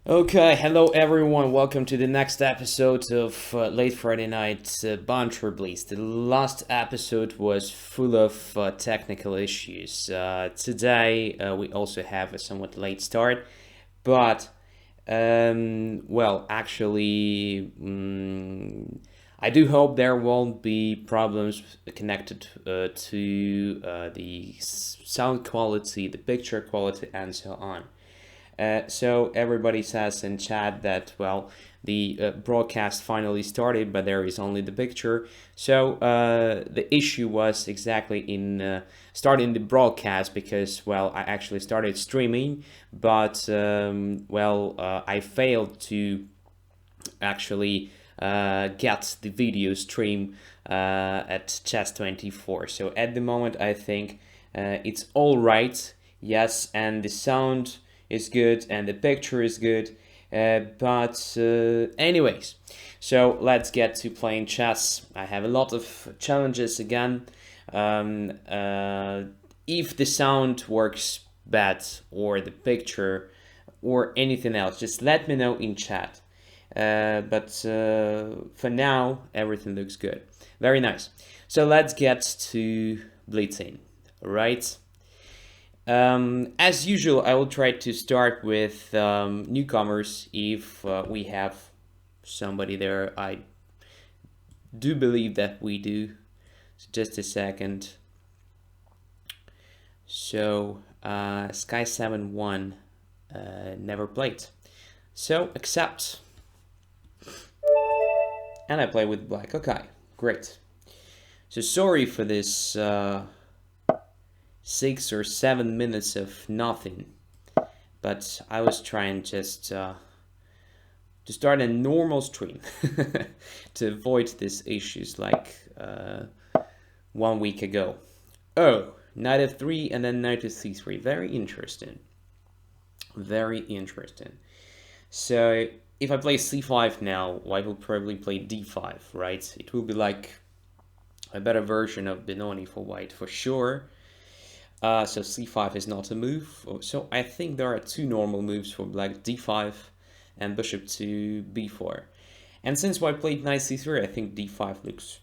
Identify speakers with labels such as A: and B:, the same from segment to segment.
A: Okay, hello everyone. Welcome to the next episode of Late Friday Night Banter Blitz. The last episode was full of technical issues. Today we also have a somewhat late start, but actually, I do hope there won't be problems connected to the sound quality, the picture quality, and so on. So everybody says in chat that, well, the broadcast finally started, but there is only the picture. So the issue was exactly in starting the broadcast because, well, I actually started streaming, but, I failed to actually get the video stream at chess24. So at the moment, I think it's all right. Yes, and the sound is good and the picture is good. Anyways, so let's get to playing chess. I have a lot of challenges again. If the sound works bad or the picture or anything else, just let me know in chat. For now, everything looks good. Very nice. So let's get to blitzing, right? As usual, I will try to start with newcomers if we have somebody there. I do believe that we do. So just a second. So Sky71 never played. So accept. And I play with black. Okay, great. So sorry for this 6 or 7 minutes of nothing, but I was trying just to start a normal stream to avoid these issues like 1 week ago. Oh, knight f3 and then knight to c3. Very interesting. Very interesting. So if I play c5 now, white will probably play d5, right? It will be like a better version of Benoni for white for sure. So c5 is not a move. So I think there are two normal moves for black, d5 and bishop to b4. And since white played knight c3, I think d5 looks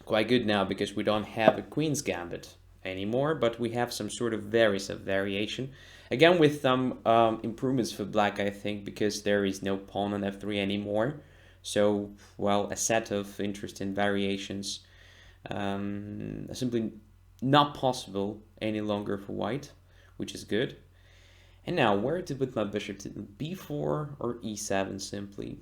A: quite good now because we don't have a queen's gambit anymore, but we have some sort of variation. Again, with some improvements for black, I think, because there is no pawn on f3 anymore. So, well, a set of interesting variations. Simply not possible any longer for white, which is good. And now, where to put my bishop? To b4 or e7 simply?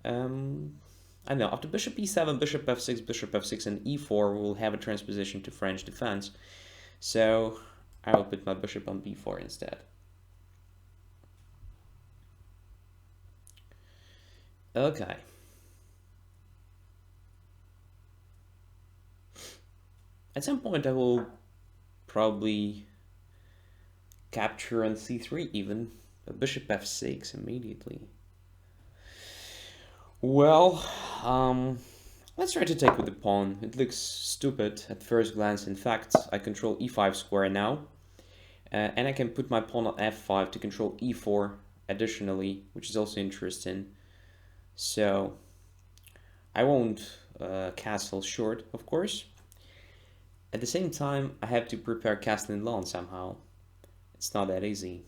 A: I don't know. After bishop e7, bishop f6, and e4, we'll have a transposition to French defense. So I will put my bishop on b4 instead. Okay. At some point I will probably capture on c3 even, a bishop f6 immediately. Well, let's try to take with the pawn. It looks stupid at first glance. In fact, I control e5 square now. And I can put my pawn on f5 to control e4 additionally, which is also interesting. So I won't castle short, of course. At the same time, I have to prepare castling long somehow. It's not that easy.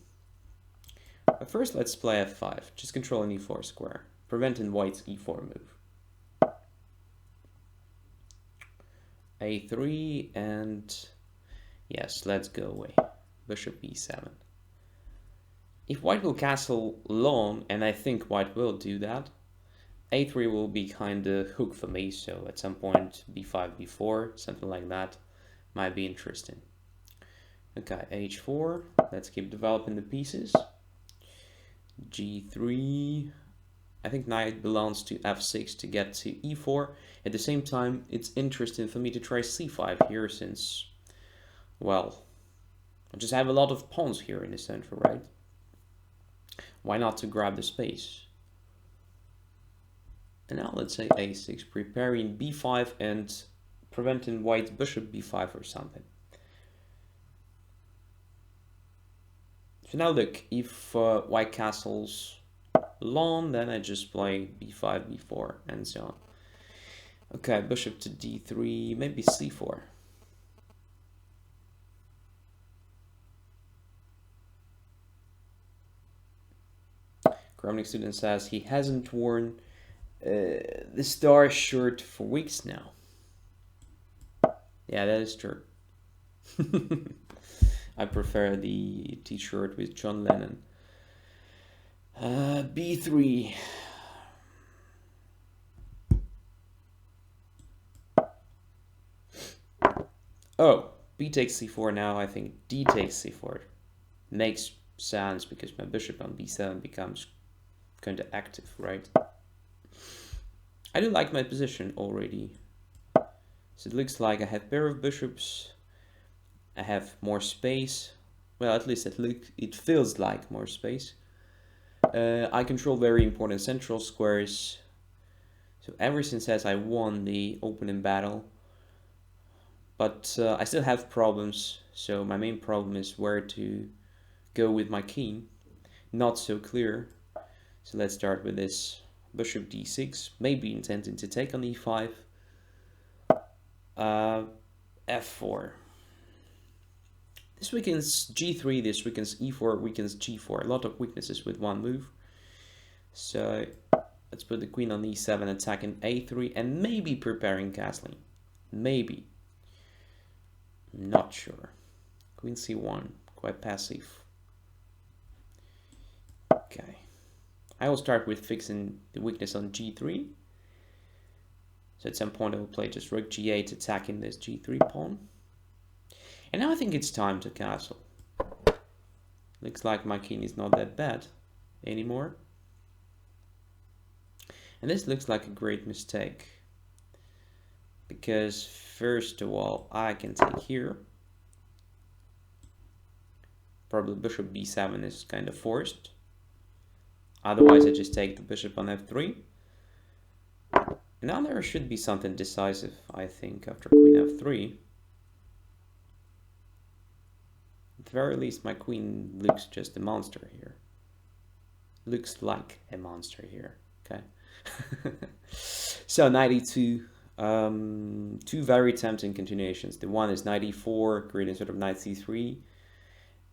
A: But first, let's play f5, just controlling e4 square, preventing white's e4 move. a3 and yes, let's go away. Bishop e7. If white will castle long, and I think white will do that, a3 will be kind of hook for me, so at some point b5, b4, something like that might be interesting. Okay, h4, let's keep developing the pieces. g3, I think knight belongs to f6 to get to e4. At the same time, it's interesting for me to try c5 here since, well, I just have a lot of pawns here in the center, right? Why not to grab the space? And now let's say a6, preparing b5 and preventing white's bishop b5 or something. So now look, if white castles long, then I just play b5, b4, and so on. Okay, bishop to d3, maybe c4. Kramnik student says he hasn't worn the star shirt for weeks now. Yeah, that is true. I prefer the t-shirt with John Lennon. b3. Oh, b takes c4 now. I think d takes c4. Makes sense because my bishop on b7 becomes kind of active, right? I do like my position already. So it looks like I have pair of bishops. I have more space. Well, at least it feels like more space. I control very important central squares. So everything says I won the opening battle. But I still have problems. So my main problem is where to go with my king. Not so clear. So let's start with this. Bishop d6, maybe intending to take on e5. f4. This weakens g3, this weakens e4, weakens g4. A lot of weaknesses with one move. So let's put the queen on e7, attacking a3, and maybe preparing castling. Maybe. Not sure. Queen c1, quite passive. Okay. I will start with fixing the weakness on g3. So at some point I will play just rook g8, attacking this g3 pawn. And now I think it's time to castle. Looks like my king is not that bad anymore. And this looks like a great mistake. Because first of all, I can take here. Probably bishop b7 is kind of forced. Otherwise I just take the bishop on f3. Now there should be something decisive, I think, after queen f3. At the very least, my queen looks just a monster here. Looks like a monster here, okay? So, knight e2, two very tempting continuations. The one is knight e4, creating sort of knight c3.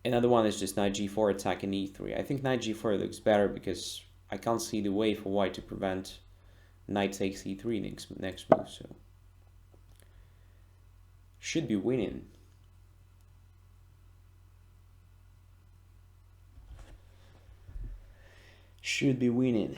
A: Another one is just knight g4, attacking e3. I think knight g4 looks better because I can't see the way for white to prevent knight takes e3 next move, so should be winning. Should be winning.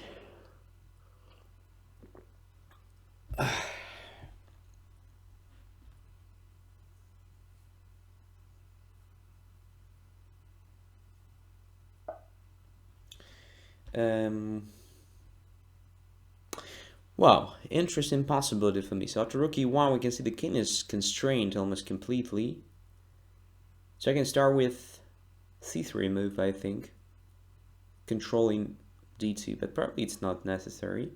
A: Wow, interesting possibility for me. So after rook e1, we can see the king is constrained almost completely. So I can start with c3 move, I think, controlling d2, but probably it's not necessary.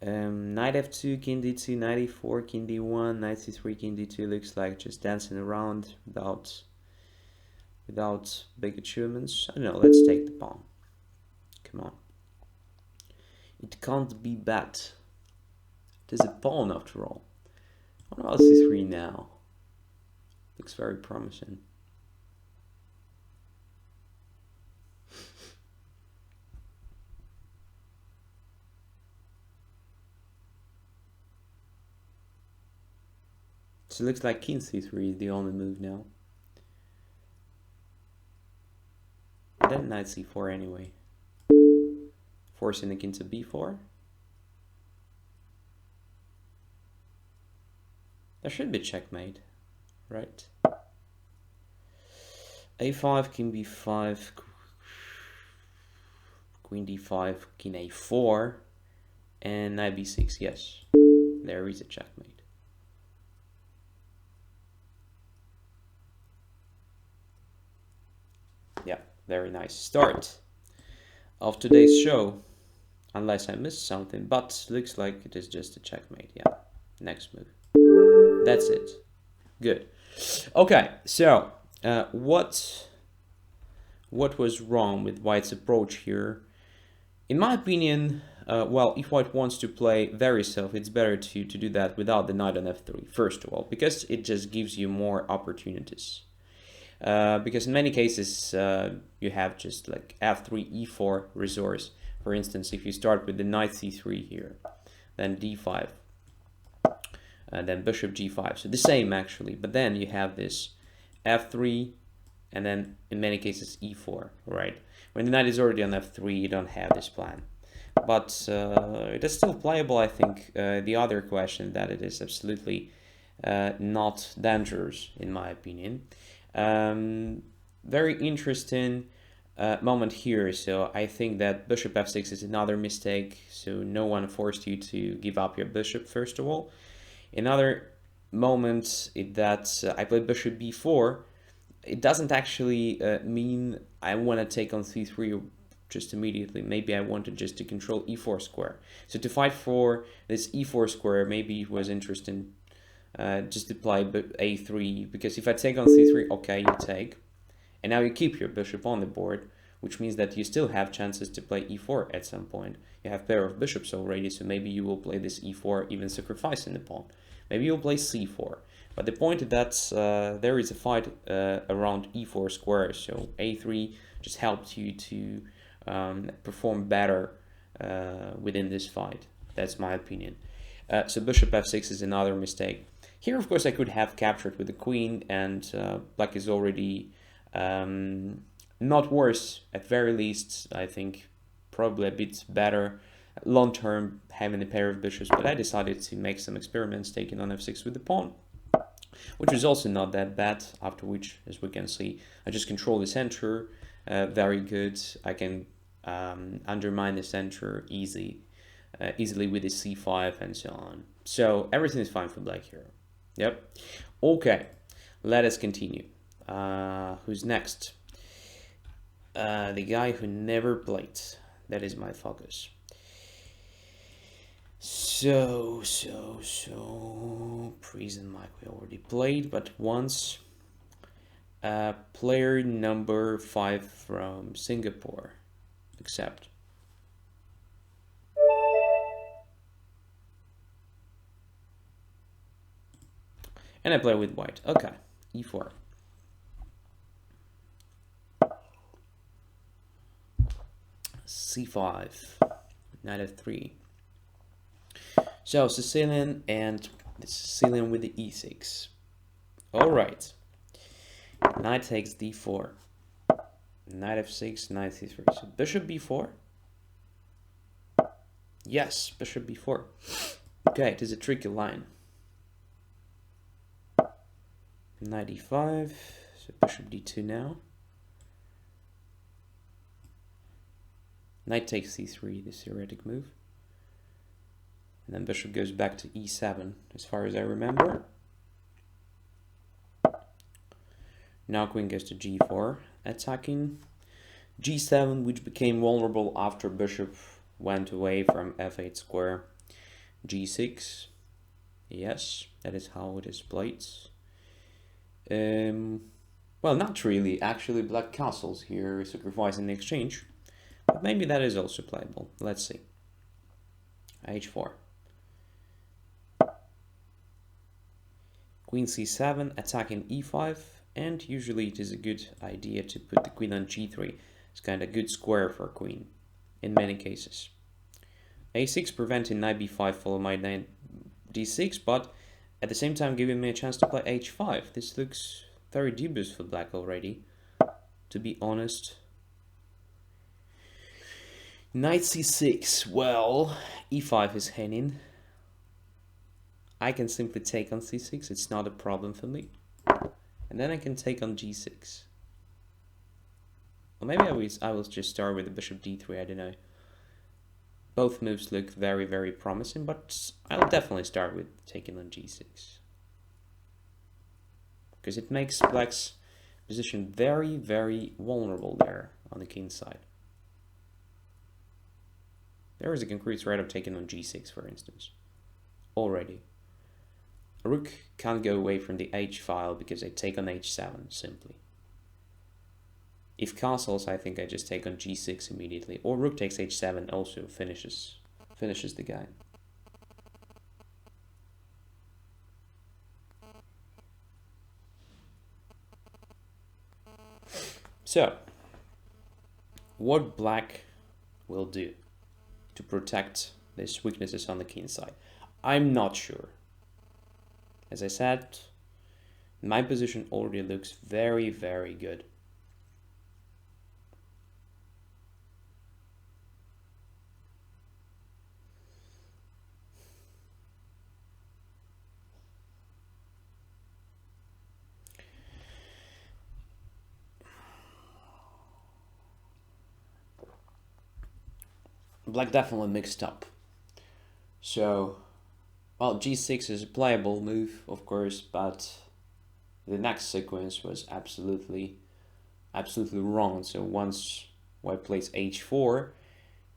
A: Knight f2, king d2, knight e4, king d1, knight c3, king d2 looks like just dancing around without big achievements. I don't know, let's take the pawn. Come on. It can't be bad. It is a pawn after all. What about c3 now? Looks very promising. So it looks like king c3 is the only move now. Then knight c4 anyway. Forcing the king to b4. There should be checkmate, right? a5, king b5, queen d5, king a4, and knight b6, yes. There is a checkmate. Yeah, very nice start of today's show. Unless I missed something, but looks like it is just a checkmate. Yeah, next move. That's it. Good. Okay, so what what was wrong with white's approach here? In my opinion, well, if white wants to play very safe, it's better to do that without the knight on f3, first of all, because it just gives you more opportunities. Because in many cases, you have just like f3, e4 resource. For instance, if you start with the knight c3 here, then d5, then bishop g5, so the same actually, but then you have this f3, and then in many cases e4, right? When the knight is already on f3, you don't have this plan. But it is still playable, I think. The other question that it is absolutely not dangerous, in my opinion. Very interesting moment here. So I think that bishop f6 is another mistake. So no one forced you to give up your bishop, first of all. Another moment is that I played bishop b4. It doesn't actually mean I want to take on c3 just immediately. Maybe I wanted just to control e4 square. So to fight for this e4 square, maybe it was interesting just to play a3, because if I take on c3, okay, you take. And now you keep your bishop on the board, which means that you still have chances to play e4 at some point. You have pair of bishops already, so maybe you will play this e4, even sacrificing the pawn. Maybe you'll play c4. But the point is that there is a fight around e4 square, so a3 just helped you to perform better within this fight. That's my opinion. So bishop f6 is another mistake. Here, of course, I could have captured with the queen, and black is already not worse, at very least. I think probably a bit better long term having a pair of bishops, but I decided to make some experiments taking on f6 with the pawn, which was also not that bad, after which, as we can see, I just control the center very good. I can undermine the center easily with the c5 and so on. So everything is fine for black here. Yep. Okay, let us continue. Who's next? The guy who never played. That is my focus. So, Prison Mike we already played, but once. Player number 5 from Singapore. Accept. And I play with white. Okay, e4. c5. Knight f3. So Sicilian and the Sicilian with the e6. All right. Knight takes d4. Knight f6, knight c3. So bishop b4. Yes, bishop b4. Okay, it is a tricky line. Knight e5. So bishop d2 now. Knight takes c3, the theoretic move. And then bishop goes back to e7, as far as I remember. Now queen goes to g4, attacking. g7, which became vulnerable after bishop went away from f8 square. g6. Yes, that is how it is played. Well, not really. Actually, black castles here, sacrificing the exchange. But maybe that is also playable. Let's see. h4. Queen c7, attacking e5. And usually it is a good idea to put the queen on g3. It's kind of a good square for a queen, in many cases. a6 preventing knight b5 followed by knight d6, but at the same time giving me a chance to play h5. This looks very dubious for black already, to be honest. Knight c6, well, e5 is hanging. I can simply take on c6, it's not a problem for me. And then I can take on g6. Or maybe I will just start with the bishop d3, I don't know. Both moves look very, very promising, but I'll definitely start with taking on g6. Because it makes black's position very, very vulnerable there on the king side. There is a concrete threat of taking on g6, for instance. Already. Rook can't go away from the h file because I take on h7 simply. If castles, I think I just take on g6 immediately. Or rook takes h7 also finishes the guy. So, what black will do to protect these weaknesses on the king side? I'm not sure. As I said, my position already looks very, very good. Black definitely mixed up. So, well, g6 is a playable move, of course, but the next sequence was absolutely wrong. So once white plays h4,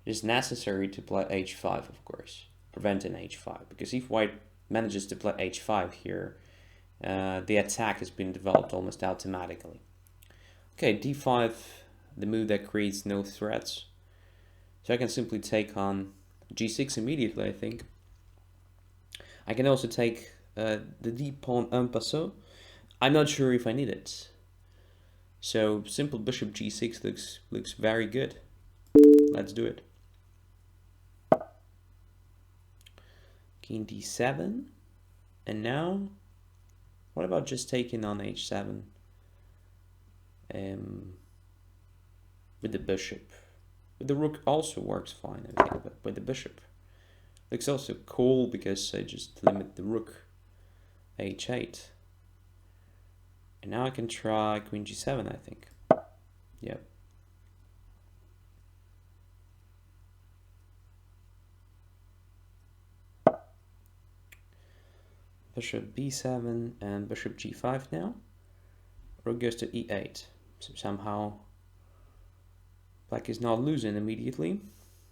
A: it is necessary to play h5, of course, preventing h5. Because if white manages to play h5 here, the attack has been developed almost automatically. Okay, d5, the move that creates no threats. So I can simply take on g6 immediately, I think. I can also take the d pawn en passant. I'm not sure if I need it. So simple bishop g6 looks very good. Let's do it. King d7. And now, what about just taking on h7 with the bishop? With the rook also works fine, I think, but with the bishop. Looks also cool because I just limit the rook h8. And now I can try queen g7, I think. Yep. Bishop b7 and bishop g5 now. Rook goes to e8. So somehow black is not losing immediately.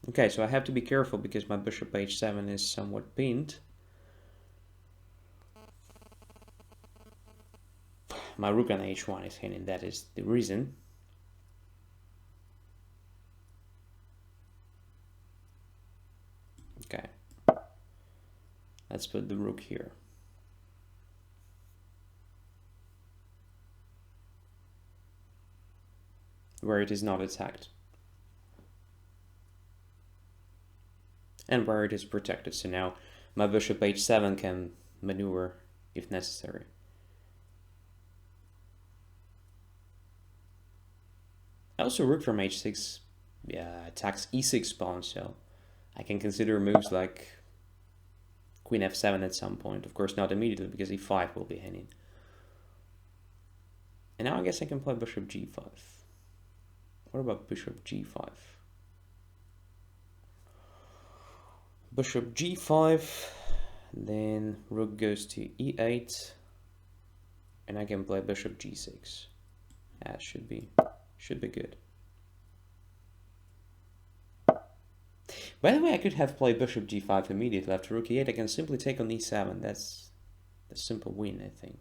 A: Okay, so I have to be careful because my bishop h7 is somewhat pinned. My rook on h1 is hidden, that is the reason. Okay. Let's put the rook here. Where it is not attacked. And where it is protected. So now my bishop h7 can maneuver if necessary. Also rook from h6 attacks e6 pawn, so I can consider moves like queen f7 at some point. Of course not immediately because e5 will be hanging. And now I guess I can play bishop g5. What about bishop g5? Bishop g5, then rook goes to e8, and I can play bishop g6. That should be good. By the way, I could have played bishop g5 immediately after rook e8. I can simply take on e7. That's the simple win, I think.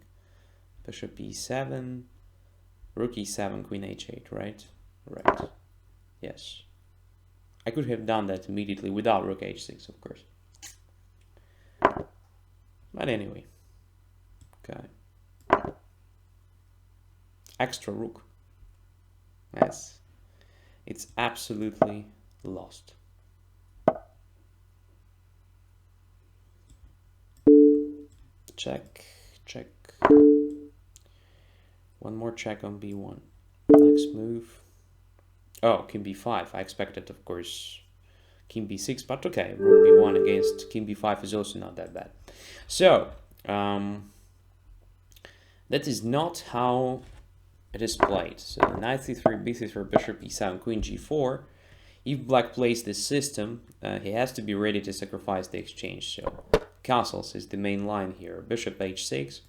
A: Bishop e7, rook e7, queen h8, right? Right. Yes. I could have done that immediately without rook h6, of course. But anyway. Okay. Extra rook. Yes. It's absolutely lost. Check, check. One more check on b1. Next move. Oh, king b5. I expected, of course, king b6, but okay. Rook b1 against king b5 is also not that bad. So, that is not how it is played. So, knight c3, b3, bishop e7, queen g4. If black plays this system, he has to be ready to sacrifice the exchange. So, castles is the main line here. Bishop h6,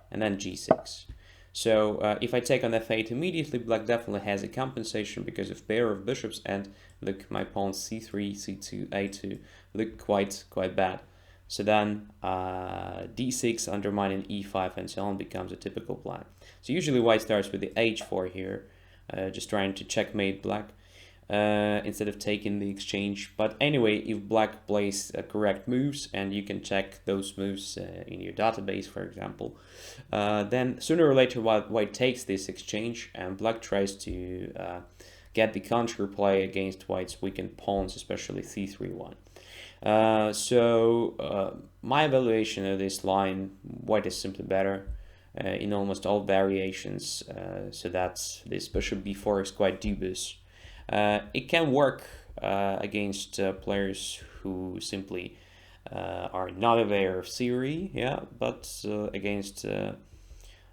A: and then g6. So if I take on f8 immediately, black definitely has a compensation because of pair of bishops, and look, my pawns c3, c2, a2 look quite bad. So then d6 undermining e5 and so on becomes a typical plan. So usually white starts with the h4 here, just trying to checkmate black instead of taking the exchange. But anyway, if black plays correct moves, and you can check those moves in your database, for example, then sooner or later white takes this exchange, and black tries to get the counterplay against white's weakened pawns, especially c3-1. My evaluation of this line, white is simply better in almost all variations, so that this bishop b4 is quite dubious. It can work against players who simply are not aware of theory, yeah, but against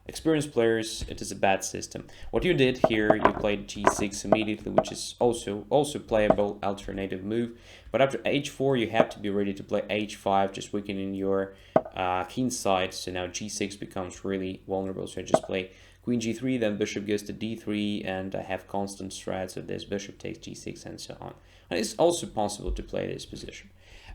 A: experienced players, it is a bad system. What you did here, you played g6 immediately, which is also playable alternative move. But after h4, you have to be ready to play h5, just weakening your king side. So now g6 becomes really vulnerable. So I just play queen g3, then bishop goes to d3, and I have constant strats of this bishop takes g6 and so on. And it's also possible to play this position.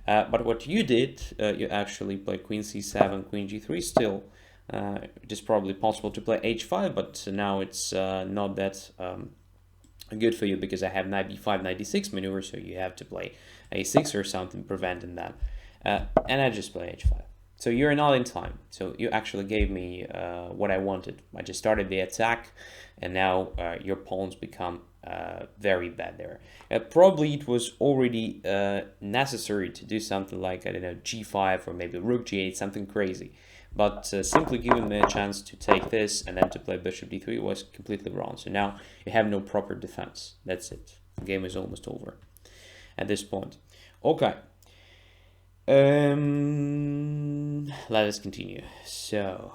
A: But what you did, you actually played queen c7, queen g3 still. It is probably possible to play h5, but now it's not that good for you because I have knight b5, knight d6 maneuver, so you have to play a6 or something preventing that. And I just play h5. So you're not in time. So you actually gave me what I wanted. I just started the attack, and now your pawns become very bad there. Probably it was already necessary to do something like, I don't know, g5 or maybe rook g8, something crazy. But simply giving me a chance to take this and then to play bishop d3 was completely wrong. So now you have no proper defense. That's it. The game is almost over at this point. Okay. Let us continue. So,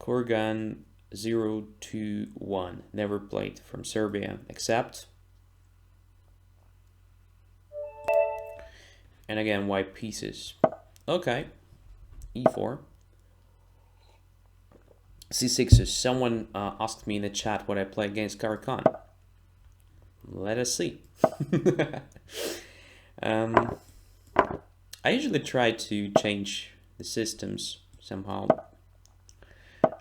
A: Kurgan 021, never played, from Serbia, except. And again, white pieces. Okay, e4. c6. Someone asked me in the chat what I play against Karakan. Let us see. I usually try to change the systems somehow,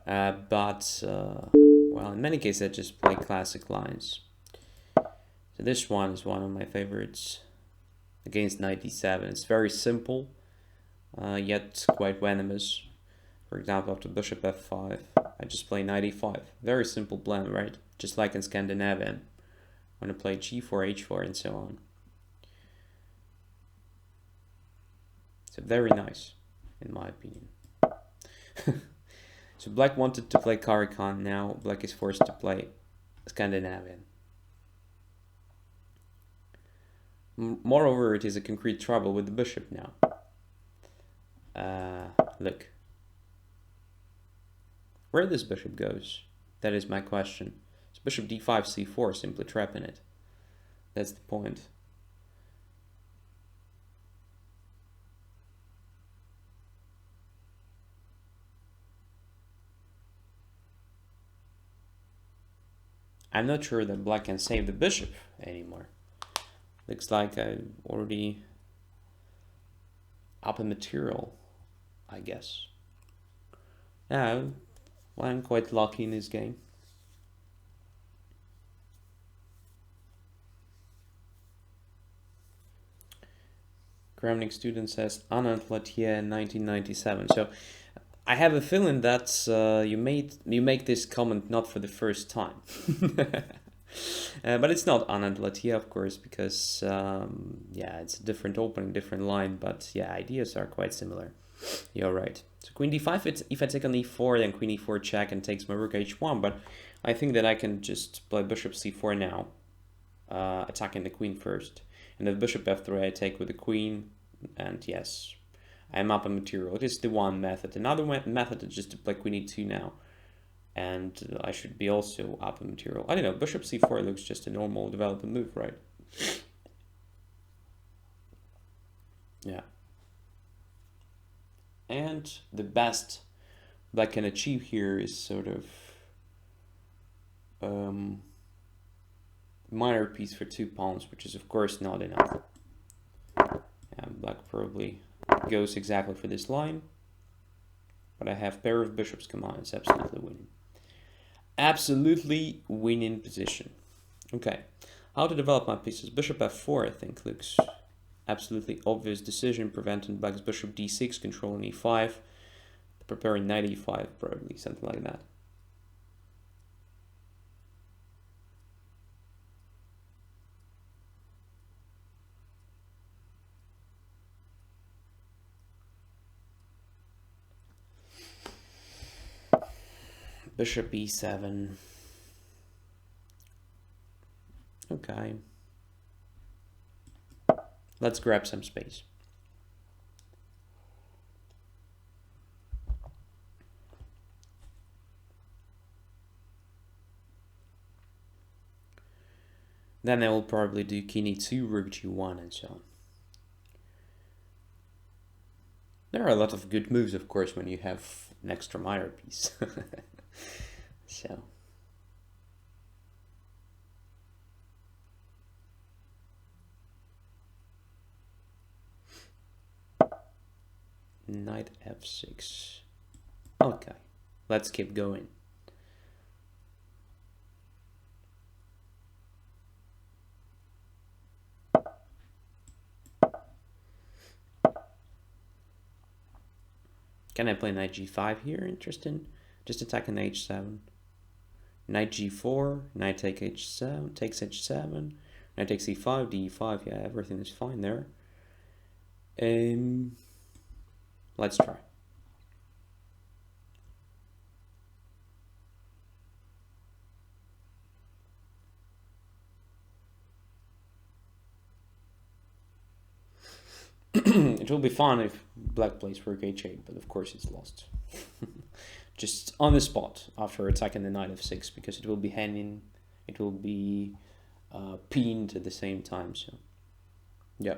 A: but well, in many cases I just play classic lines. So this one is one of my favorites against knight d7. It's very simple, yet quite venomous. For example, after bishop f5, I just play knight e5. Very simple plan, right? Just like in Scandinavian, when I play g4, h4, and so on. So very nice, in my opinion. So black wanted to play Karakan, now black is forced to play Scandinavian. Moreover, it is a concrete trouble with the bishop now. Look. Where this bishop goes, that is my question. It's bishop d5, c4, simply trapping it. That's the point. I'm not sure that black can save the bishop anymore. Looks like I'm already up in material, I guess. Yeah, well, I'm quite lucky in this game. Kramnik student says Anand Latier 1997. So I have a feeling that you make this comment not for the first time. But it's not Anand Latia, of course, because yeah, it's a different opening, different line, but yeah, ideas are quite similar. You're right. So queen d5, if I take on e4, then queen e4 check and takes my rook h1, but I think that I can just play bishop c4 now, attacking the queen first. And if bishop f3, I take with the queen, and yes, I'm up in material. It is the one method. Another method is just to play queen e2 now, and I should be also up in material. I don't know, bishop c4 looks just a normal development move, right? Yeah. And the best black can achieve here is sort of minor piece for 2 pawns, which is of course not enough. And black probably goes exactly for this line, but I have pair of bishops, come on, it's absolutely winning. absolutely winning position. Okay, how to develop my pieces? Bishop f4, I think, looks absolutely obvious decision. Preventing black's bishop d6, controlling e5, preparing knight e5, probably something like that. Bishop e7. Okay. Let's grab some space. Then I will probably do king e2, rook g1, and so on. There are a lot of good moves, of course, when you have an extra minor piece. So. Knight f6. Okay, let's keep going. Can I play knight g5 here? Interesting. Just attacking h7. Knight g4, knight take h7, takes h7, knight takes e5, d5. Yeah, everything is fine there. Let's try. It will be fun if black plays rook h8, but of course it's lost. Just on the spot after attacking the knight f6, because it will be hanging, it will be pinned at the same time. So, yeah.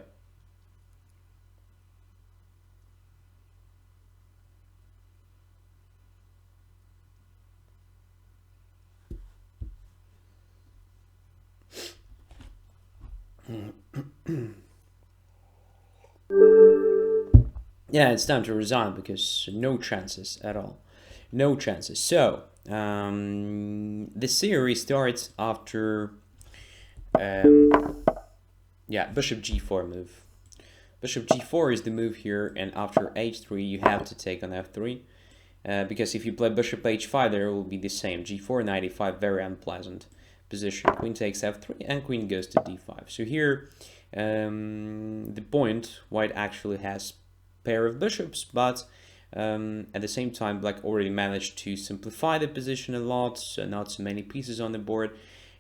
A: Yeah, it's time to resign because no chances at all. No chances. So, the series starts after, yeah, bishop g4 move. Bishop g4 is the move here, and after h3 you have to take on f3. Because if you play bishop h5, there will be the same. g4, knight e5, very unpleasant position. Queen takes f3, and queen goes to d5. So here, the point, white actually has pair of bishops, but at the same time black already managed to simplify the position a lot, so not so many pieces on the board,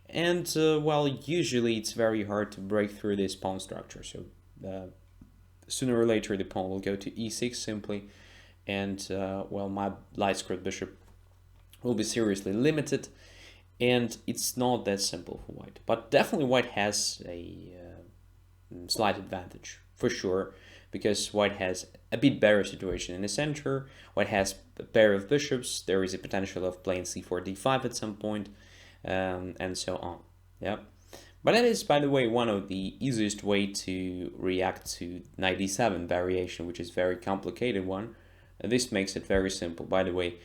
A: and well, usually it's very hard to break through this pawn structure. So sooner or later the pawn will go to e6 simply, and well, my light squared bishop will be seriously limited, and it's not that simple for white. But definitely white has a slight advantage for sure, because white has a bit better situation in the center. White has a pair of bishops. There is a potential of playing c4, d5 at some point, and so on. Yeah, but that is, by the way, one of the easiest way to react to knight d7 variation, which is very complicated one. This makes it very simple. By the way,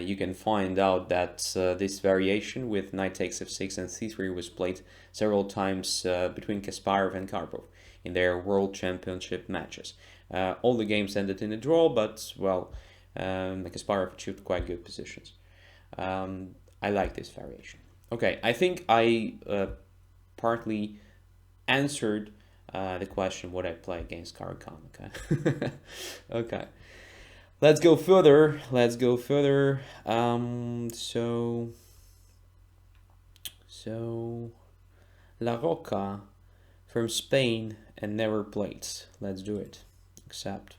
A: you can find out that this variation with knight takes f6 and c3 was played several times between Kasparov and Karpov in their world championship matches. All the games ended in a draw, but well, Kasparov achieved quite good positions. I like this variation. Okay, I think I partly answered the question what I play against Karakan. Okay. Okay. Let's go further. Let's go further. So La Roca from Spain and never played. Let's do it. Accept.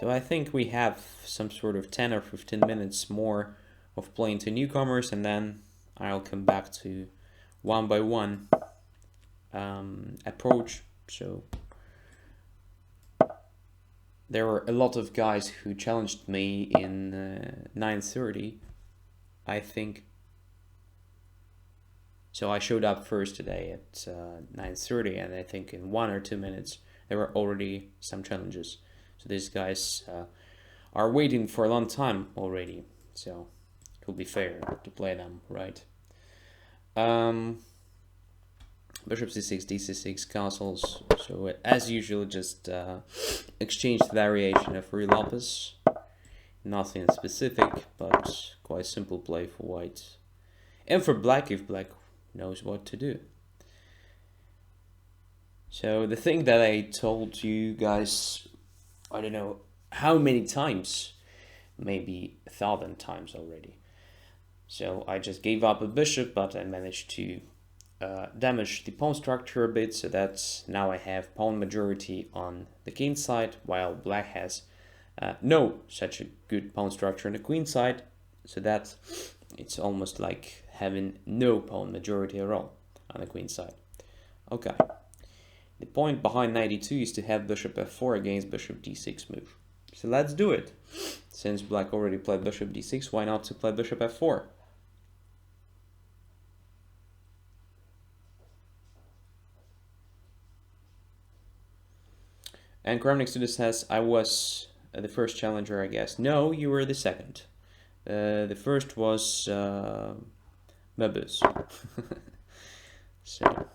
A: So I think we have some sort of 10 or 15 minutes more of playing to newcomers, and then I'll come back to one by one approach. So there were a lot of guys who challenged me in 9:30, I think. So I showed up first today at 9:30, and I think in 1 or 2 minutes there were already some challenges. So these guys are waiting for a long time already. So It will be fair to play them, right? Bishop c6, dc6, castles. So as usual, just exchange the variation of Ruy Lopez. Nothing specific, but quite simple play for white. And for black, if black knows what to do. So the thing that I told you guys, I don't know how many times, maybe 1,000 times already. So I just gave up a bishop, but I managed to damage the pawn structure a bit, so that now I have pawn majority on the king side, while black has no such a good pawn structure on the queen side, so that it's almost like having no pawn majority at all on the queen side. Okay, the point behind 92 is to have bishop f4 against bishop d6 move. So let's do it. Since black already played bishop d6, why not to play bishop f4? And Kramnik Student says, I was the first challenger, I guess. No, you were the second. The first was Mebus. So,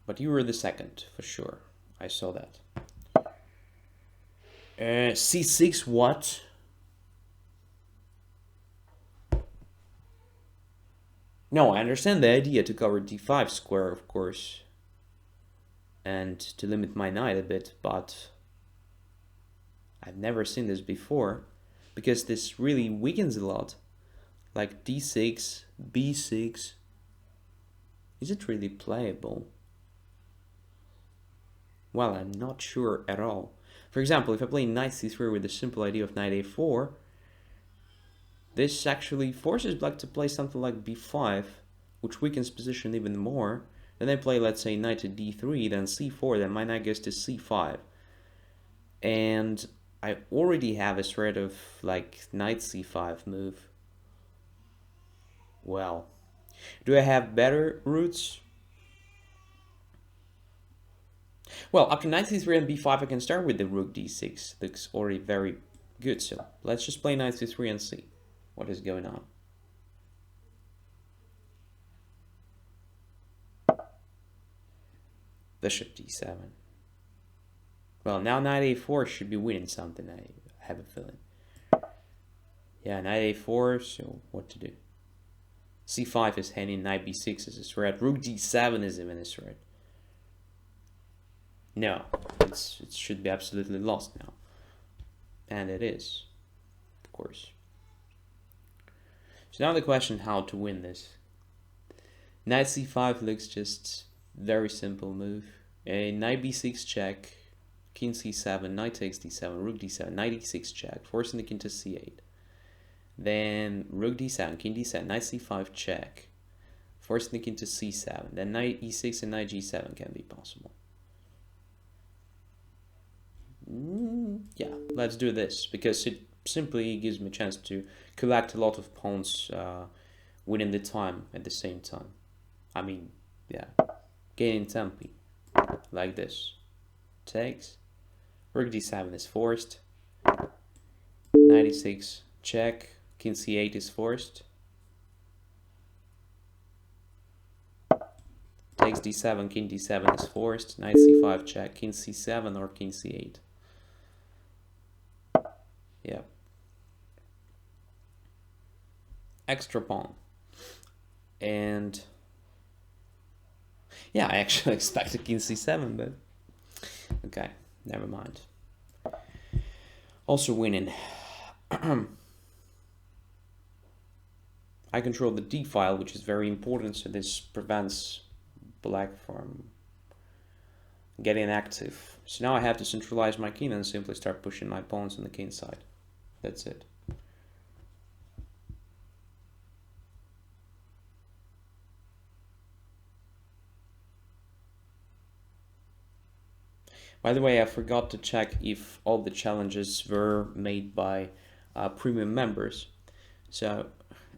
A: but you were the second, for sure. I saw that. c6, what? No, I understand the idea to cover d5 square, of course, and to limit my knight a bit, but I've never seen this before, because this really weakens a lot. Like d6, b6. Is it really playable? Well, I'm not sure at all. For example, if I play knight c3 with the simple idea of knight a4, this actually forces black to play something like b5, which weakens position even more. Then I play, let's say, knight to d3, then c4, then my knight goes to c5. And I already have a threat of, like, knight c5 move. Well, do I have better routes? Well, after knight c3 and b5, I can start with the rook d6. Looks already very good, so let's just play knight c3 and see what is going on. Bishop d7. Well, now knight a4 should be winning something, I have a feeling. Yeah, knight a4, so what to do? c5 is handing, knight b6 is a threat, rook d7 is even a threat. No, it should be absolutely lost now. And it is, of course. So now the question how to win this. Knight c5 looks just very simple move. A knight b6 check, king c7, knight takes d7, rook d7, knight e6 check, forcing the king to c8. Then rook d7, king d7, knight c5 check, forcing the king to c7. Then knight e6 and knight g7 can be possible. Yeah, let's do this, because it simply gives me a chance to collect a lot of pawns within the time at the same time. I mean, yeah, gaining tempi, like this. Takes, rook d7 is forced, knight e6 check, king c8 is forced, takes d7, king d7 is forced, knight c5 check, king c7 or king c8. Yeah. Extra pawn. And yeah, I actually expected king c7, but okay, never mind. Also winning. I control the d file, which is very important, so this prevents black from getting active. So now I have to centralize my king and simply start pushing my pawns on the king side. That's it. By the way, I forgot to check if all the challenges were made by premium members. So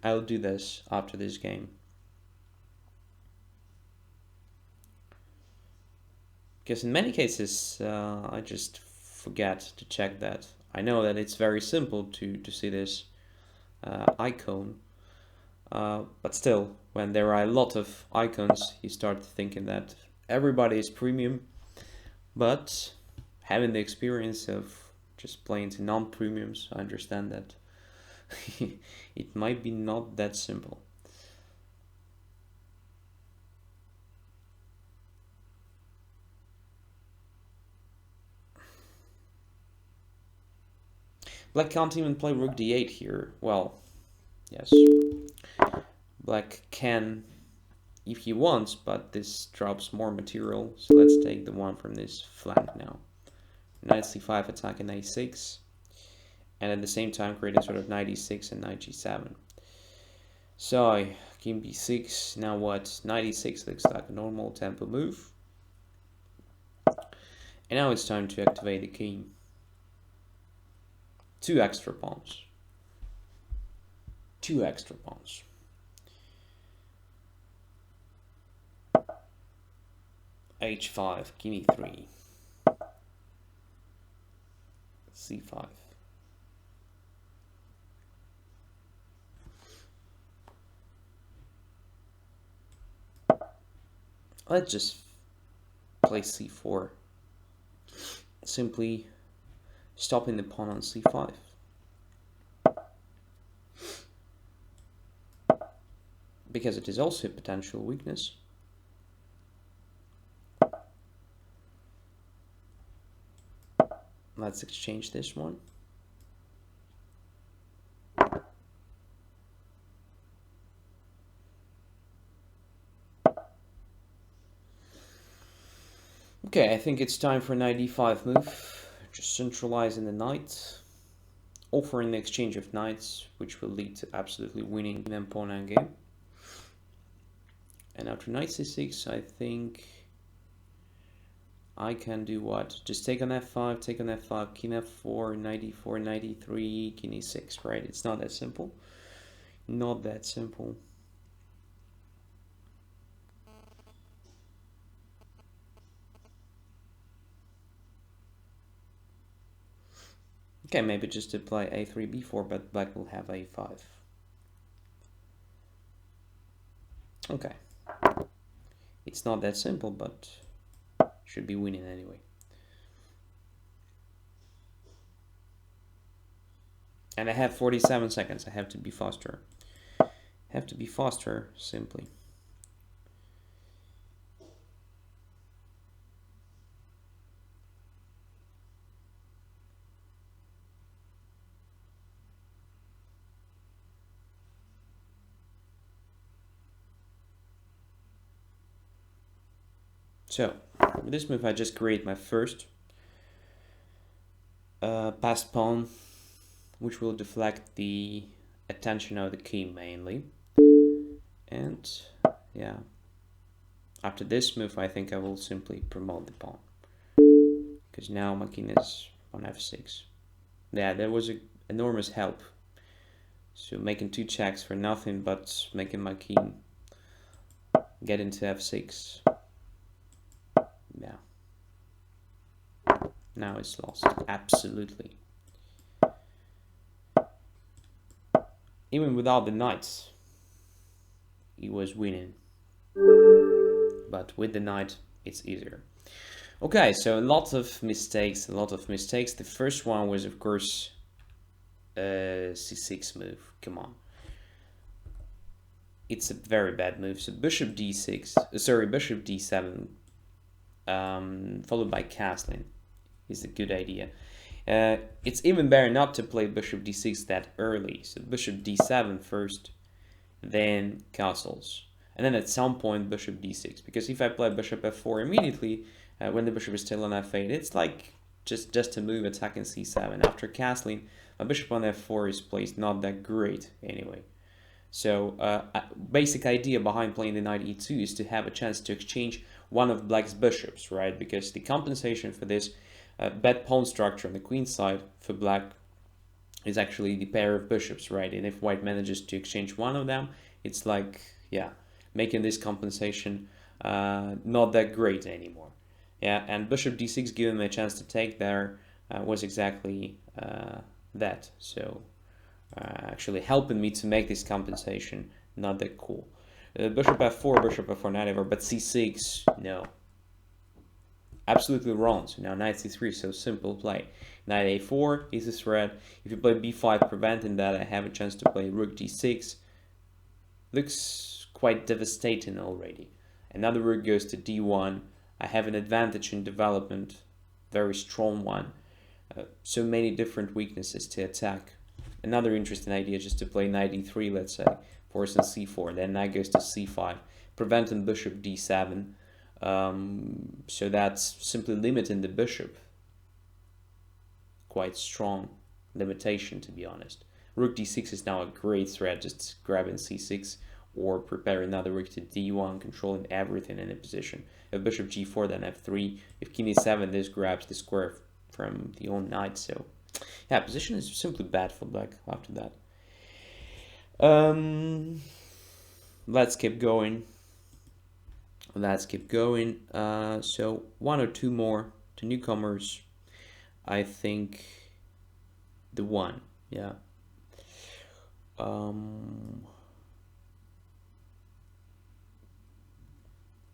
A: I'll do this after this game. Because in many cases, I just forget to check that I know that it's very simple to see this icon, but still, when there are a lot of icons, you start thinking that everybody is premium, but having the experience of just playing to non-premiums, I understand that it might be not that simple. Black can't even play rook d8 here. Well, yes. Black can if he wants, but this drops more material. So let's take the one from this flank now. Knight c5 attacking a6. And at the same time creating sort of knight e6 and knight g7. So, king b6. Now what? Knight e6 looks like a normal tempo move. And now it's time to activate the king. 2 extra pawns. 2 extra pawns. h5, king e3. c5. Let's just play c4. Simply stopping the pawn on c5. Because it is also a potential weakness. Let's exchange this one. Okay, I think it's time for knight e5 move. Just centralizing the knight, offering the exchange of knights, which will lead to absolutely winning the pawn endgame. And after knight c6, I think I can do what? Just take on f5, take on f5, king f4, knight e4, knight e3, king e6, right? It's not that simple. Not that simple. Okay, maybe just to play a3, b4, but black will have a5. Okay. It's not that simple, but should be winning anyway. And I have 47 seconds. I have to be faster. Have to be faster, simply. So, with this move I just create my first passed pawn, which will deflect the attention of the king mainly. And yeah, after this move I think I will simply promote the pawn, because now my king is on f6. Yeah, there was an enormous help. So making 2 checks for nothing, but making my king get into f6. Yeah. Now it's lost. Absolutely. Even without the knights, he was winning. But with the knight, it's easier. Okay, so a lot of mistakes, The first one was, of course, c6 move. Come on. It's a very bad move. So bishop d6, bishop d7, followed by castling is a good idea. It's even better not to play bishop d6 that early. So bishop d7 first, then castles. And then at some point bishop d6. Because if I play bishop f4 immediately, when the bishop is still on f8, it's like just a move attacking c7. After castling, a bishop on f4 is placed not that great anyway. So basic idea behind playing the knight e2 is to have a chance to exchange one of black's bishops, right? Because the compensation for this bad pawn structure on the queen side for black is actually the pair of bishops, right? And if white manages to exchange one of them, it's like, yeah, making this compensation not that great anymore. Yeah, and bishop d6 giving them a chance to take their was exactly that. So actually helping me to make this compensation not that cool. Bishop f4, bishop f4, knight f4, but c6, no. Absolutely wrong. So now knight c3, so simple play. Knight a4 is a threat. If you play b5, preventing that, I have a chance to play rook d6. Looks quite devastating already. Another rook goes to d1. I have an advantage in development, very strong one. So many different weaknesses to attack. Another interesting idea just to play knight e3, let's say, forcing c4. Then knight goes to c5, preventing bishop d7. So that's simply limiting the bishop. Quite strong limitation, to be honest. Rook d6 is now a great threat, just grabbing c6 or prepare another rook to d1, controlling everything in a position. If bishop g4, then f3. If king e7, this grabs the square from the own knight. So yeah, position is simply bad for black after that. Let's keep going. So one or two more to newcomers. I think the one, yeah.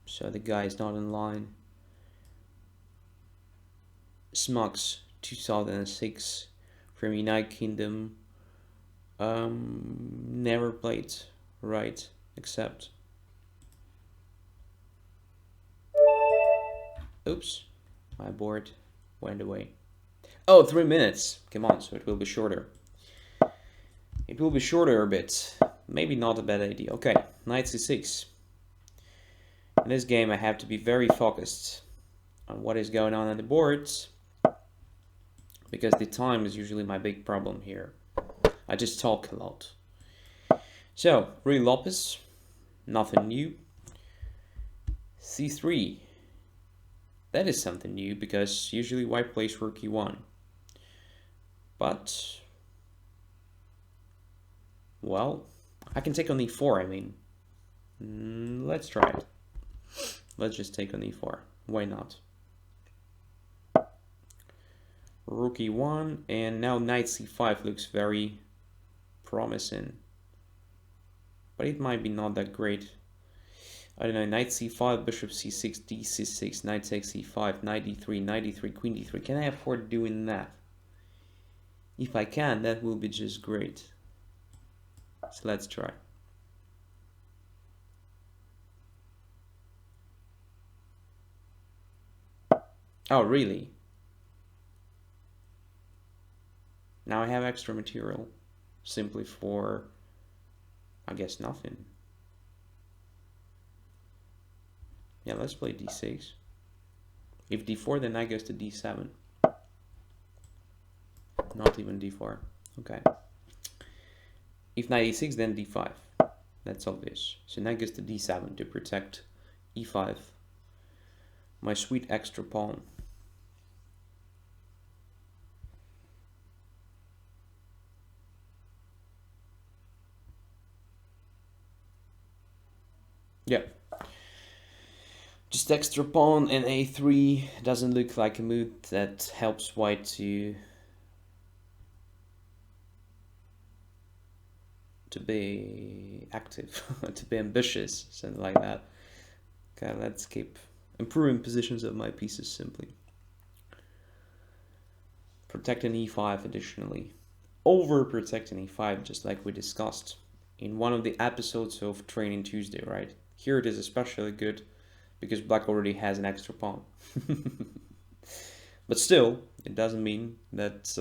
A: So the guy is not in line. Smux 2006 from United Kingdom. Never played right, except. Oops, my board went away. Oh, 3 minutes. Come on, so it will be shorter. It will be shorter a bit. Maybe not a bad idea. Okay, knight c6. In this game, I have to be very focused on what is going on the boards, because the time is usually my big problem here. I just talk a lot. So, Ruy Lopez, nothing new. c3. That is something new, because usually white plays rook e1. But, well, I can take on e4, I mean. Let's try it. Let's just take on e4. Why not? Rook e1, and now knight c5 looks very promising. But it might be not that great. I don't know, knight c5, bishop c6, d6, knight takes e5, knight d3, knight d3, queen d3. Can I afford doing that? If I can, that will be just great. So let's try. Oh, really? Now I have extra material, simply for, I guess, nothing. Yeah, let's play d6. If d4, then knight goes to d7. Not even d4. Okay. If knight e6, then d5. That's obvious. So knight goes to d7 to protect e5. My sweet extra pawn. Yeah. Just extra pawn and a3 doesn't look like a move that helps white to be active, to be ambitious, something like that. Okay, let's keep improving positions of my pieces simply. Protecting e5 additionally. Overprotecting e5, just like we discussed in one of the episodes of Training Tuesday, right? Here it is especially good because black already has an extra pawn. But still, it doesn't mean that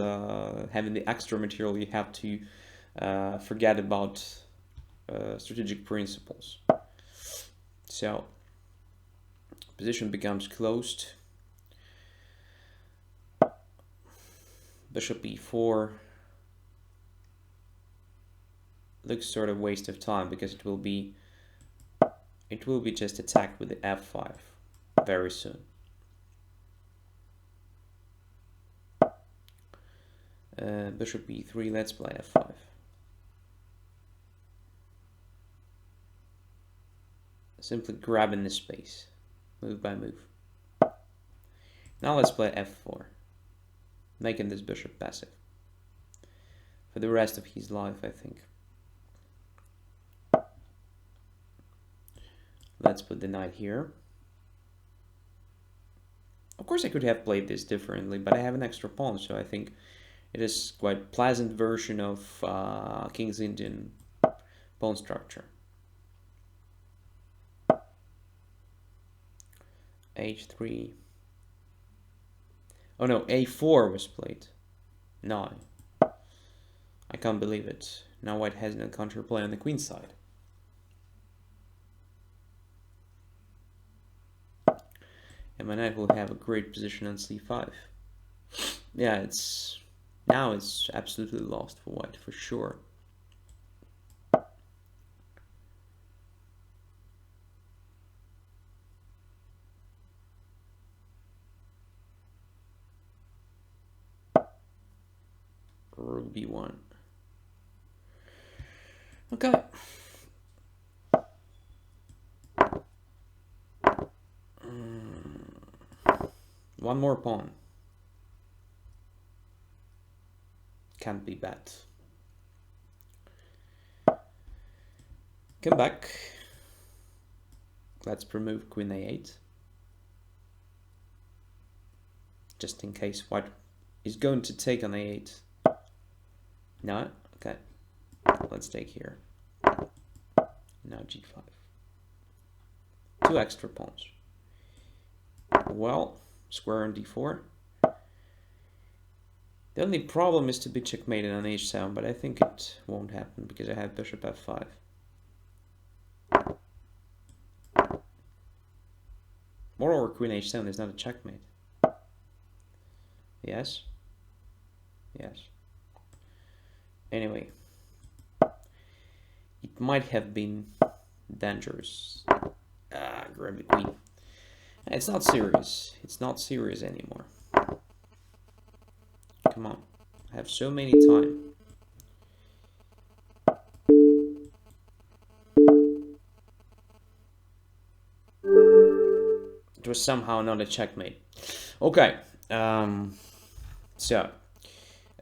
A: having the extra material you have to forget about strategic principles. So, position becomes closed. Bishop e4 looks sort of waste of time because it will be just attacked with the f5 very soon. Bishop e3, let's play f5. Simply grabbing the space, move by move. Now let's play f4. making this bishop passive for the rest of his life, I think. Let's put the knight here. Of course, I could have played this differently, but I have an extra pawn, so I think it is quite a pleasant version of King's Indian pawn structure. H3. Oh no, A4 was played. No, I can't believe it. Now white has no counterplay on the queen side. And my knight will have a great position on c5. Yeah, now it's absolutely lost for white, for sure. Rook b1. Okay. One more pawn. Can't be bad. Come back. Let's remove queen a8. Just in case white is going to take on a8. No? Okay. Let's take here. Now g5. 2 extra pawns. Well, square on d4. The only problem is to be checkmated on h7, but I think it won't happen because I have bishop f5. Moreover, queen h7 is not a checkmate. Yes? Yes. Anyway, it might have been dangerous. Grab the queen. It's not serious. It's not serious anymore. Come on. I have so many time. It was somehow not a checkmate. Okay. So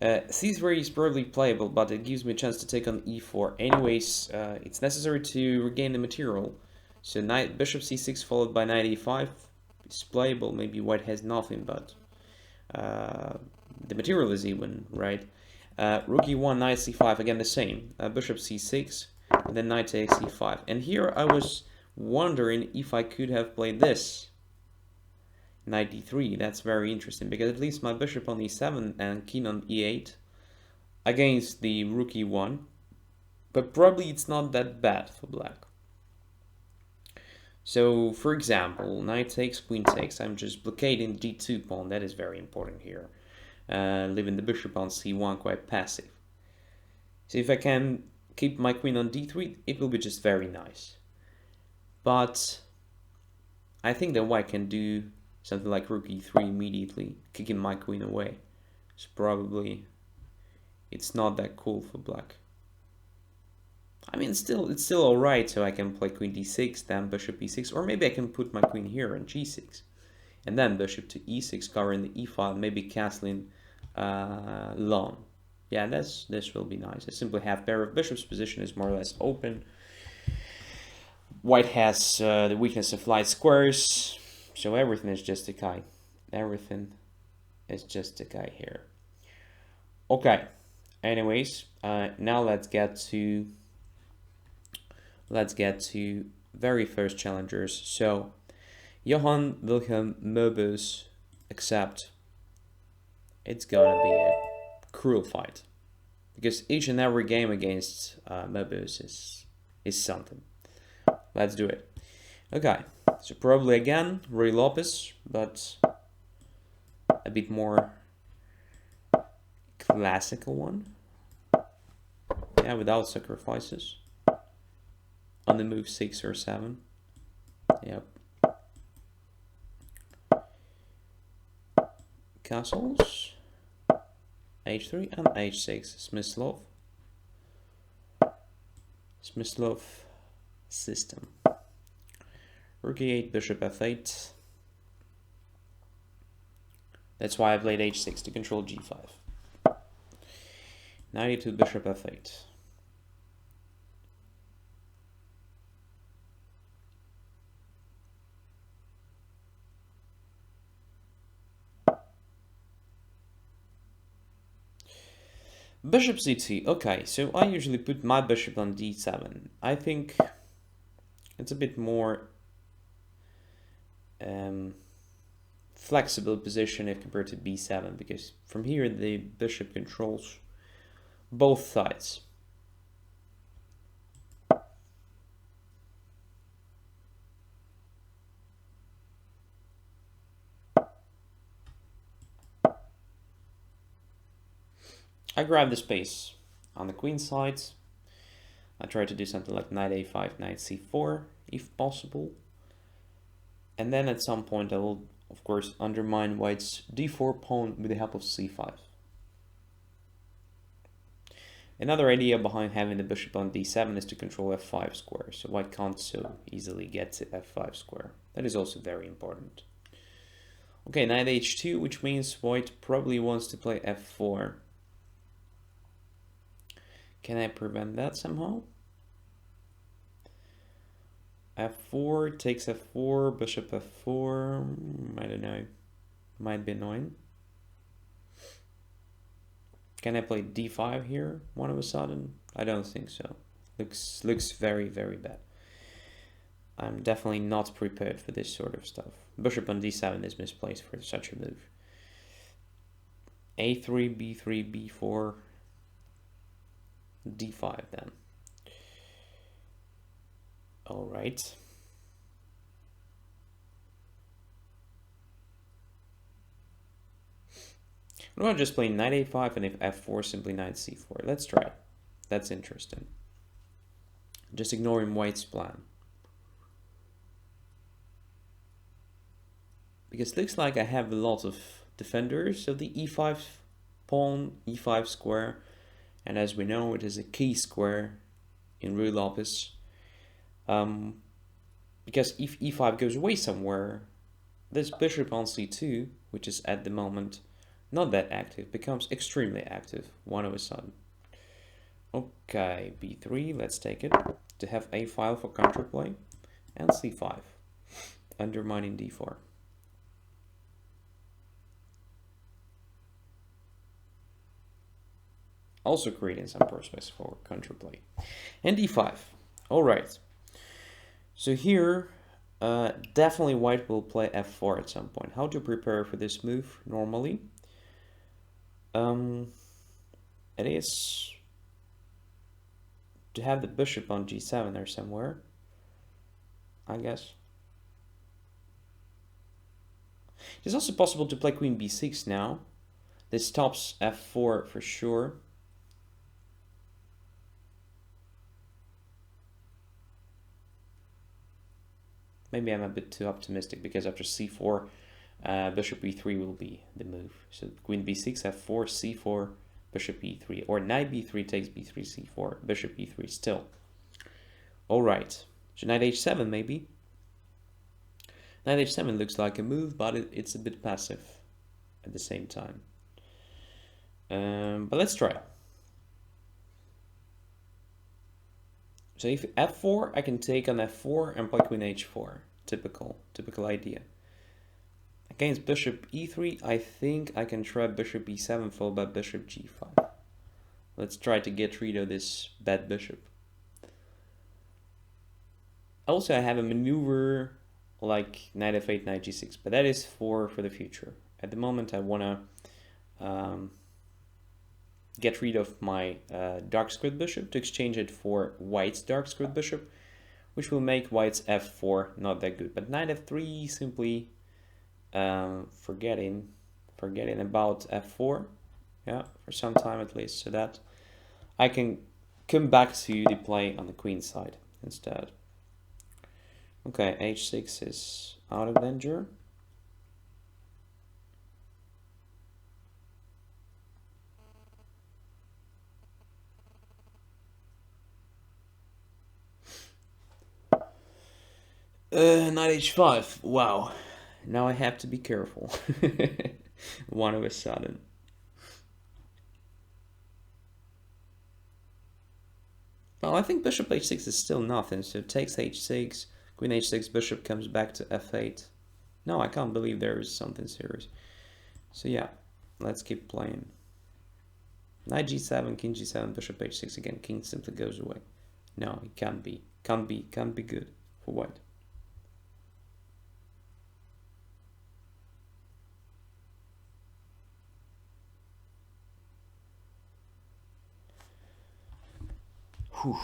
A: c3 is probably playable, but it gives me a chance to take on e4. Anyways, it's necessary to regain the material. So knight, bishop c6 followed by knight e5 is playable. Maybe white has nothing, but the material is even, right? Rook e1, knight c5, again the same. Bishop c6, and then knight takes e5. And here I was wondering if I could have played this. Knight d3, that's very interesting, because at least my bishop on e7 and king on e8 against the rook e1, but probably it's not that bad for black. So, for example, knight takes, queen takes, I'm just blockading g2 pawn, that is very important here, leaving the bishop on c1 quite passive. So if I can keep my queen on d3, it will be just very nice. But I think that white can do something like rook e3 immediately, kicking my queen away. So probably it's not that cool for black. I mean, it's still alright, so I can play queen d6, then bishop e6, or maybe I can put my queen here on g6. And then bishop to e6, covering the e file, maybe castling long. Yeah, this will be nice. I simply have pair of bishops, position is more or less open. White has the weakness of light squares, so everything is just a guy. Everything is just a guy here. Okay, anyways, now let's get to very first challengers. So Johann Wilhelm Möbius, except it's gonna be a cruel fight, because each and every game against Möbius is something. Let's do it. Okay, so probably again Ruy Lopez, but a bit more classical one. Yeah, without sacrifices. On the move 6 or 7. Yep. Castles. H3 and H6. Smyslov system. Rook e8, bishop f8. That's why I played h6 to control g5. Knight e2, bishop f8. Bishop c2. Okay, so I usually put my bishop on d7. I think it's a bit more flexible position if compared to b7, because from here the bishop controls both sides. I grab the space on the queen side. I try to do something like knight a5, knight c4, if possible. And then at some point I will, of course, undermine white's d4 pawn with the help of c5. Another idea behind having the bishop on d7 is to control f5 square, so white can't so easily get to f5 square. That is also very important. Okay, knight h2, which means white probably wants to play f4. Can I prevent that somehow? f4 takes f4, bishop f4, I don't know, might be annoying. Can I play d5 here all of a sudden? I don't think so. Looks very, very bad. I'm definitely not prepared for this sort of stuff. Bishop on d7 is misplaced for such a move. a3, b3, b4, d5 then. All right. What about just playing knight a5 and if f4, simply knight c4? Let's try it. That's interesting. Just ignoring white's plan. Because it looks like I have a lot of defenders of the e5 pawn, e5 square. And as we know, it is a key square in real office. Because if e5 goes away somewhere, this bishop on c2, which is at the moment not that active, becomes extremely active all of a sudden. Okay, b3, let's take it to have a file for counterplay, and c5, undermining d4. Also creating some prospects for counterplay. And d5. All right. So here, definitely white will play f4 at some point. How to prepare for this move normally? It is to have the bishop on g7 there somewhere, I guess. It's also possible to play queen b6 now. This stops f4 for sure. Maybe I'm a bit too optimistic because after c4, bishop e3 will be the move. So queen b6, f4, c4, bishop e3, or knight b3 takes b3, c4, bishop e3 still. All right, so knight h7 maybe. Knight h7 looks like a move, but it's a bit passive at the same time. But let's try. So if f4, I can take on f4 and play queen h4. Typical idea. Against bishop e3, I think I can try bishop e7 followed by bishop g5. Let's try to get rid of this bad bishop. Also, I have a maneuver like knight f8, knight g6, but that is for the future. At the moment, I want to get rid of my dark squared bishop to exchange it for white's dark squared bishop, which will make white's f4 not that good. But knight f3, simply forgetting about f4, yeah, for some time at least, so that I can come back to the play on the queen side instead. Okay, h6 is out of danger. Knight h5. Wow. Now I have to be careful. one of a sudden. Well, I think bishop h6 is still nothing, so it takes h6, queen h6, bishop comes back to f8. No, I can't believe there is something serious. So yeah, let's keep playing. Knight g7, king g7, bishop h6 again, king simply goes away. No, it can't be good for white. Whew.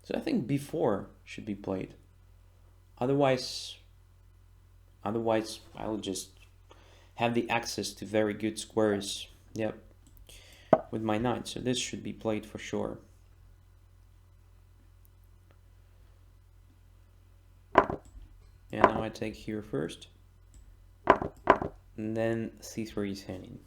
A: So I think b4 should be played. Otherwise I'll just have the access to very good squares. Yep, with my knight. So this should be played for sure. And now I take here first, and then c3 is hanging.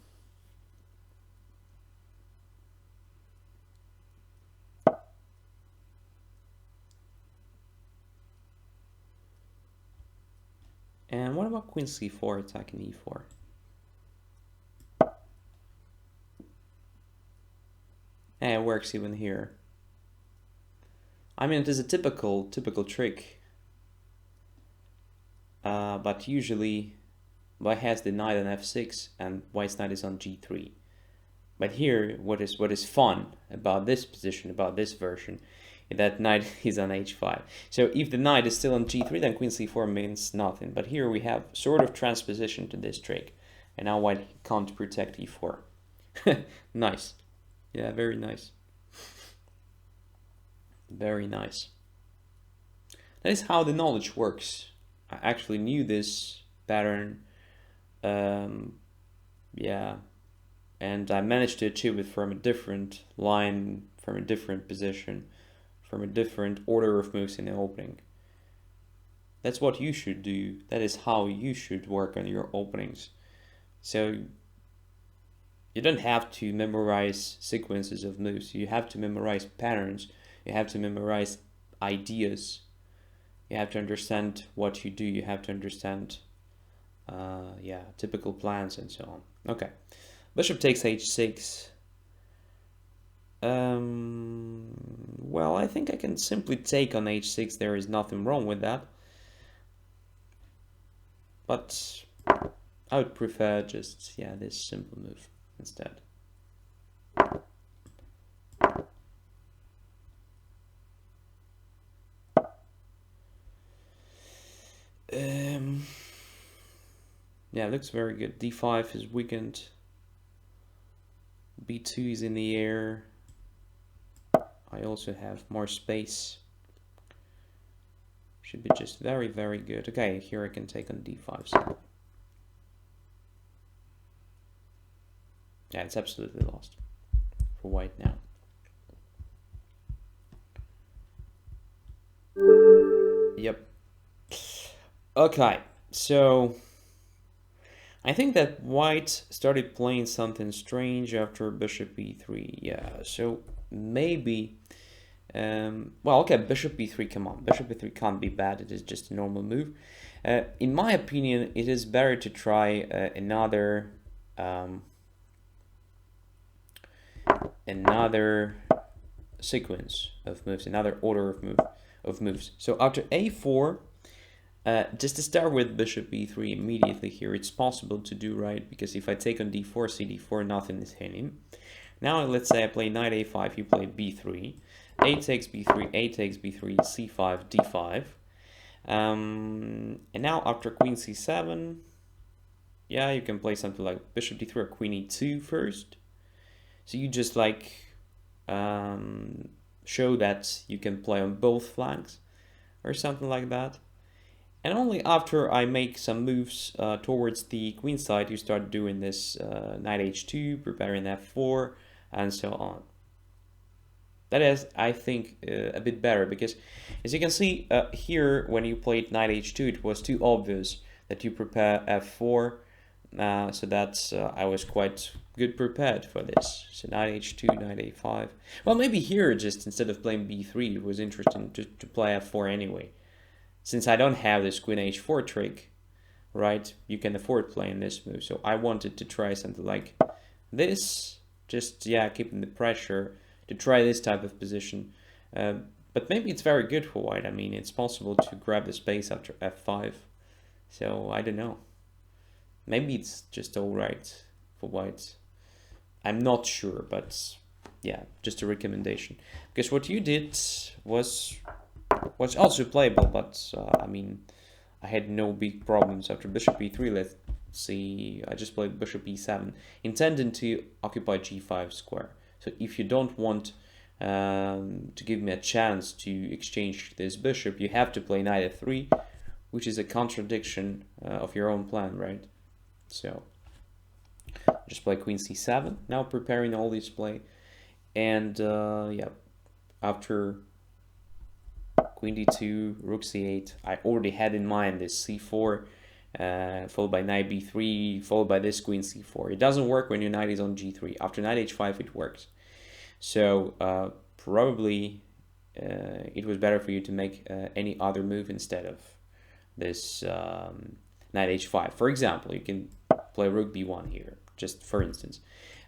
A: And what about queen c4 attacking e4? And it works even here. I mean, it is a typical trick, but usually white has the knight on f6 and white's knight is on g3. But here, what is fun about this position, about this version, is that knight is on h5. So if the knight is still on g3, then queen c4 means nothing. But here we have sort of transposition to this trick, and now white can't protect e4. Nice. Yeah, very nice. Very nice. That is how the knowledge works. I actually knew this pattern. Yeah. And I managed to achieve it from a different line, from a different position, from a different order of moves in the opening. That's what you should do. That is how you should work on your openings. So you don't have to memorize sequences of moves. You have to memorize patterns. You have to memorize ideas. You have to understand what you do. You have to understand, typical plans and so on. Okay. Bishop takes h6. Well, I think I can simply take on h6. There is nothing wrong with that. But I would prefer just, this simple move instead. Yeah, it looks very good. d5 is weakened. b2 is in the air. I also have more space. Should be just very, very good. Okay, here I can take on d5. So. Yeah, it's absolutely lost for white now. Yep. Okay, so I think that white started playing something strange after bishop e3. Yeah, so maybe, well, okay, bishop e3, come on. Bishop e3 can't be bad. It is just a normal move. In my opinion, it is better to try another sequence of moves, another order of moves. So after a4, just to start with bishop e3 immediately here, it's possible to do right, because if I take on d4, cd4, nothing is hanging. Now let's say I play knight a5, you play b3, a takes b3, a takes b3, c5, d5. And now after queen c7, you can play something like bishop d3 or queen e2 first. So you just like show that you can play on both flanks or something like that. And only after I make some moves towards the queen side, you start doing this knight h2, preparing f4, and so on. That is, I think, a bit better because, as you can see here, when you played knight h2, it was too obvious that you prepare f4. So that's I was quite good prepared for this. So knight h2, knight a5. Well, maybe here, just instead of playing b3, it was interesting to play f4 anyway. Since I don't have this queen h4 trick, right, you can afford playing this move. So I wanted to try something like this, just, yeah, keeping the pressure to try this type of position. But maybe it's very good for white. I mean, it's possible to grab the space after f5. So I don't know. Maybe it's just all right for white. I'm not sure, but yeah, just a recommendation. Because what you did was also playable, but I mean, I had no big problems after bishop e3. Let's see, I just played bishop e7, intending to occupy g5 square. So if you don't want to give me a chance to exchange this bishop, you have to play knight f3, which is a contradiction of your own plan, right? So just play queen c7, now preparing all this play. And yeah, after queen d2, rook c8, I already had in mind this c4, followed by knight b3, followed by this queen c4. It doesn't work when your knight is on g3. After knight h5 it works. So probably it was better for you to make any other move instead of this knight h5. For example, you can play rook b1 here, just for instance.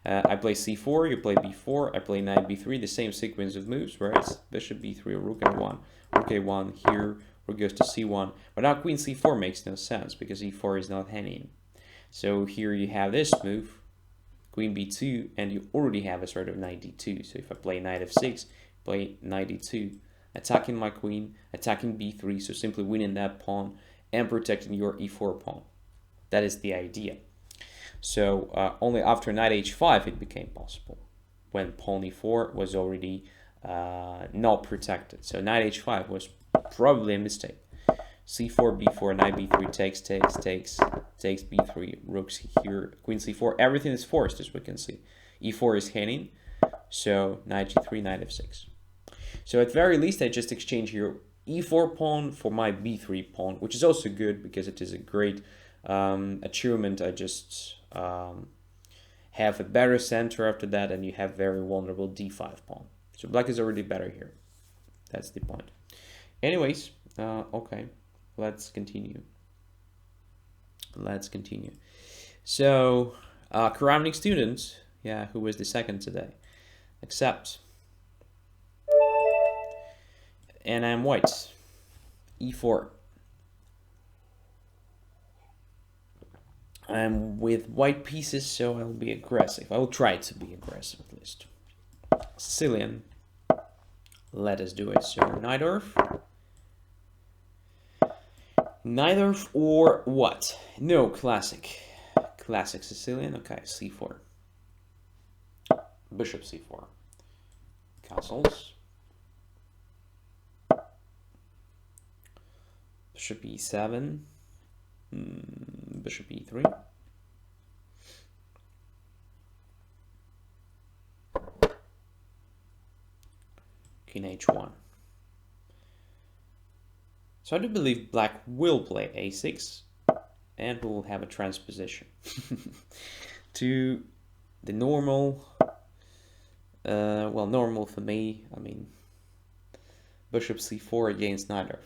A: I play c4, you play b4, I play knight b3, the same sequence of moves, whereas bishop b3 or rook a1. Rook a1 here, rook goes to c1. But now queen c4 makes no sense because e4 is not hanging. So here you have this move, queen b2, and you already have a sort of knight d2. So if I play knight f6, play knight d2, attacking my queen, attacking b3, so simply winning that pawn and protecting your e4 pawn. That is the idea. So only after knight h5 it became possible, when pawn e4 was already not protected. So knight h5 was probably a mistake. c4, b4, knight b3 takes b3, rooks here, queen c4, everything is forced, as we can see. e4 is hanging, so knight g3, knight f6. So at very least I just exchange here e4 pawn for my b3 pawn, which is also good because it is a great achievement. I just have a better center after that, and you have very vulnerable d5 pawn. So black is already better here. That's the point. Anyways, okay, let's continue. So Kramnik student, yeah, who was the second today, accept. And I'm white, e4. I'm with white pieces, so I'll be aggressive. I will try to be aggressive at least. Sicilian, let us do it. So Najdorf or what? No, classic Sicilian. Okay, c4, bishop c4, castles, bishop e7, bishop e3, king h1. So I do believe black will play a6, and we will have a transposition to the normal, well, normal for me, I mean, bishop c4 against Najdorf.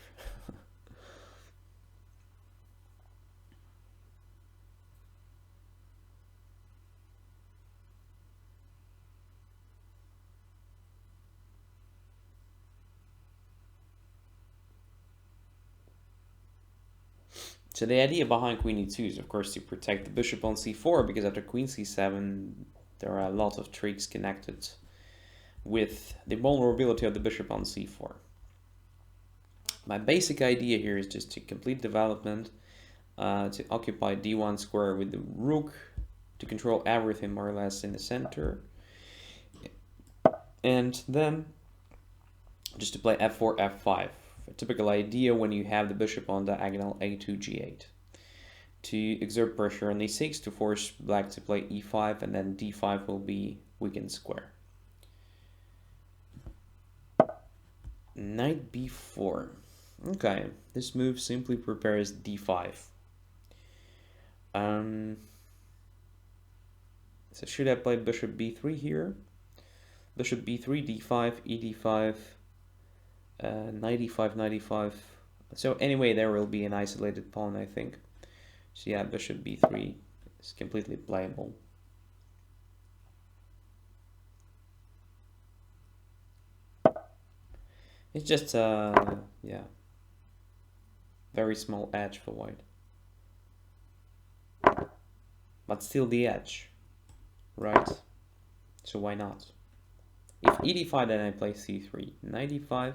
A: So the idea behind queen e2 is, of course, to protect the bishop on c4, because after queen c7, there are a lot of tricks connected with the vulnerability of the bishop on c4. My basic idea here is just to complete development, to occupy d1 square with the rook, to control everything more or less in the center, and then just to play f4, f5. A typical idea when you have the bishop on diagonal a2, g8. To exert pressure on e6 to force black to play e5, and then d5 will be weakened square. Knight b4. Okay, this move simply prepares d5. So should I play bishop b3 here? Bishop b3, d5, ed5, knight e5, knight e5. So anyway, there will be an isolated pawn, I think. So yeah, bishop b3 is completely playable. It's just yeah, very small edge for white, but still the edge, right? So why not? If ed5, then I play c3. Knight e5.